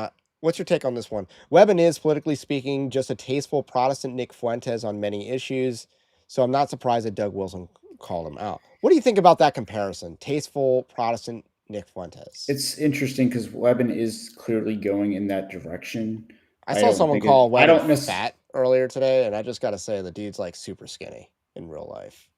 What's your take on this one? Webben is, politically speaking, just a tasteful Protestant Nick Fuentes on many issues, so I'm not surprised that Doug Wilson called him out. What do you think about that comparison? Tasteful Protestant Nick Fuentes. It's interesting because Webben is clearly going in that direction. I saw someone call Webben fat earlier today, and I just got to say the dude's super skinny in real life.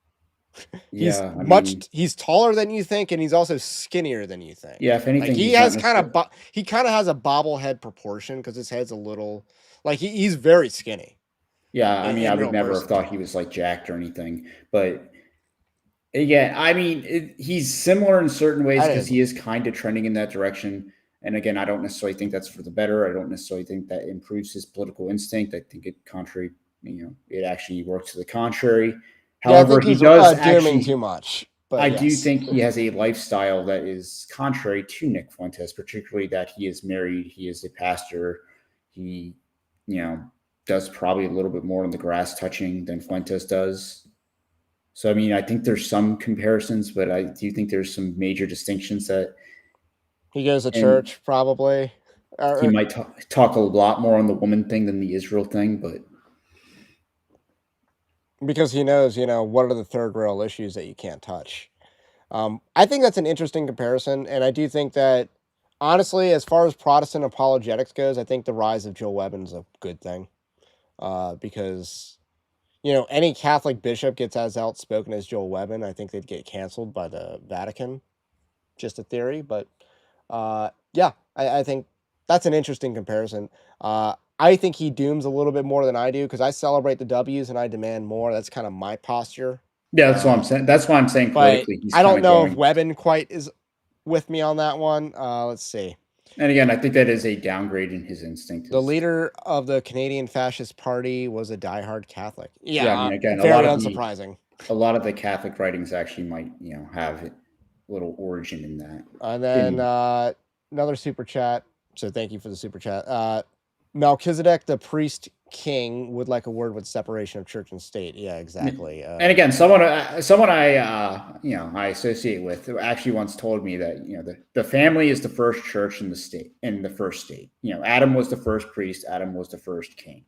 He's taller than you think, and he's also skinnier than you think. Yeah, if anything, he kind of has a bobblehead proportion, because his head's a little he's very skinny. Yeah, I would never have thought he was jacked or anything, but yeah, he's similar in certain ways because he is kind of trending in that direction. And again, I don't necessarily think that's for the better. I don't necessarily think that improves his political instinct. I think it actually works to the contrary. However, I think he's dooming too much. But I do yes. think he has a lifestyle that is contrary to Nick Fuentes, particularly that he is married, he is a pastor, he, does probably a little bit more on the grass touching than Fuentes does. So, I mean, I think there's some comparisons, but I do think there's some major distinctions that, He goes to and church probably. he might talk a lot more on the woman thing than the Israel thing, but because he knows, what are the third rail issues that you can't touch. I think that's an interesting comparison, and I do think that, honestly, as far as Protestant apologetics goes, I think the rise of Joel Webbon's a good thing, because any Catholic bishop gets as outspoken as Joel Webbon, I think they'd get canceled by the Vatican. Just a theory, but yeah, I think that's an interesting comparison. I think he dooms a little bit more than I do because I celebrate the W's and I demand more. That's kind of my posture. yeah, that's what I'm saying. That's why I'm saying But politically, he's I kind don't of know if going. Webbon quite is with me on that one. Let's see. And again, I think that is a downgrade in his instinct. The leader of the Canadian Fascist Party was a diehard Catholic. Yeah, I mean, again, very unsurprising. A lot of the Catholic writings actually might, have a little origin in that. And then another super chat. So thank you for the super chat. Melchizedek, the priest king, would like a word with separation of church and state. Yeah, exactly. And again, someone I I associate with actually once told me that the family is the first church in the state, in the first state. Adam was the first priest. Adam was the first king.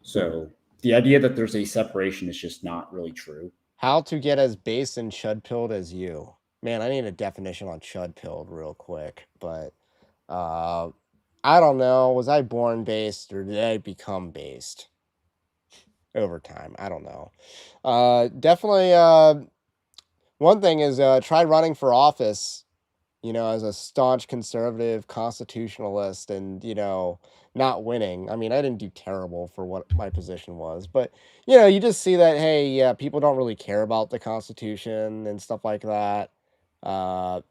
So the idea that there's a separation is just not really true. How to get as based and chud-pilled as you. Man, I need a definition on chud-pilled real quick. But I don't know. Was I born based or did I become based over time? I don't know. Definitely. One thing is try running for office, as a staunch conservative constitutionalist and, not winning. I mean, I didn't do terrible for what my position was, but, you just see that, hey, yeah, people don't really care about the Constitution and stuff like that. You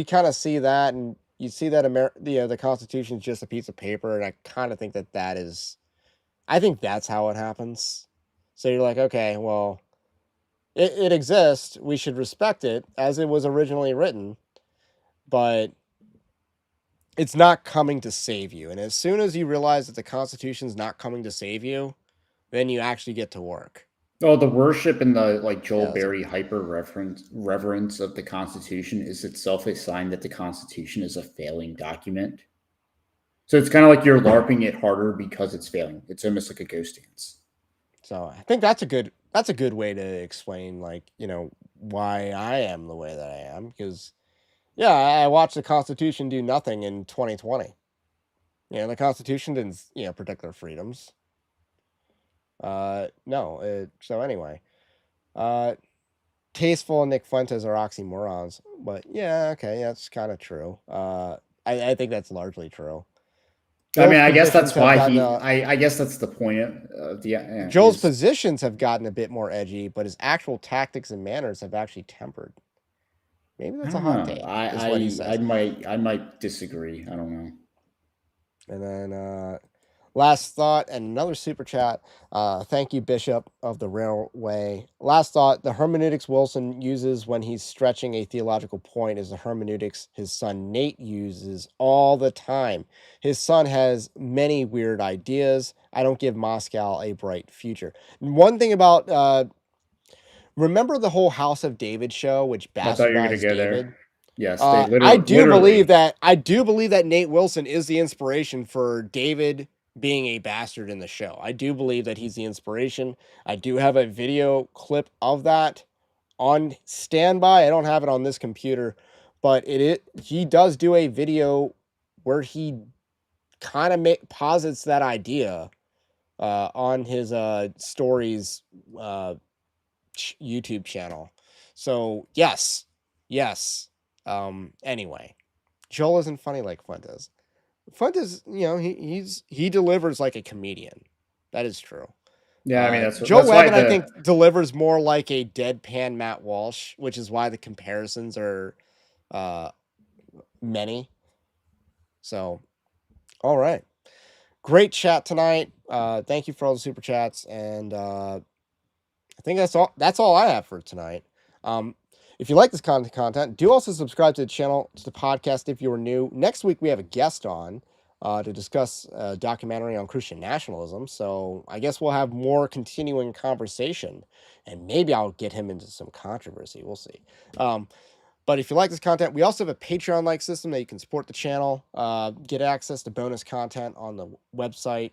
kind of see that, and you see that the Constitution is just a piece of paper, and I kind of think that is, I think that's how it happens. So you're like, okay, well, it exists. We should respect it as it was originally written, but it's not coming to save you. And as soon as you realize that the Constitution's not coming to save you, then you actually get to work. Oh, the worship and the Joel Berry hyper reverence of the Constitution is itself a sign that the Constitution is a failing document. So it's kind of like you're LARPing it harder because it's failing. It's almost like a ghost dance. So I think that's a good way to explain, why I am the way that I am. Because, yeah, I watched the Constitution do nothing in 2020. The Constitution didn't, protect their freedoms. No. So anyway, tasteful and Nick Fuentes are oxymorons. But yeah, okay, that's kind of true. I think that's largely true. I mean, I guess that's why I guess that's the point of the. Joel's positions have gotten a bit more edgy, but his actual tactics and manners have actually tempered. Maybe that's a hot take. Is what he says. I might disagree. I don't know. And then last thought, and another super chat. Thank you, Bishop of the Railway. Last thought: the hermeneutics Wilson uses when he's stretching a theological point is the hermeneutics his son Nate uses all the time. His son has many weird ideas. I don't give Moscow a bright future. One thing about remember the whole House of David show, which bastardized David? There. Yes, I do believe that Nate Wilson is the inspiration for David being a bastard in the show. I do believe that he's the inspiration. I do have a video clip of that on standby. I don't have it on this computer, but he does do a video where he kind of posits that idea on his stories YouTube channel. So yes. Anyway, Joel isn't funny like Fuentes. Fuentes, he delivers like a comedian. That is true. Yeah, I mean Joel Webbon, I think, delivers more like a deadpan Matt Walsh, which is why the comparisons are many. So, all right, great chat tonight. Thank you for all the super chats, and I think that's all I have for tonight. If you like this content, do also subscribe to the channel, to the podcast if you're new. Next week we have a guest on to discuss a documentary on Christian nationalism. So I guess we'll have more continuing conversation, and maybe I'll get him into some controversy. We'll see. But if you like this content, we also have a Patreon-like system that you can support the channel, get access to bonus content on the website.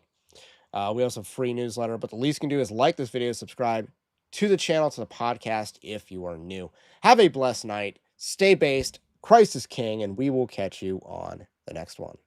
We also have a free newsletter, but the least you can do is like this video, subscribe to the channel, to the podcast if you are new. Have a blessed night. Stay based. Christ is King, and we will catch you on the next one.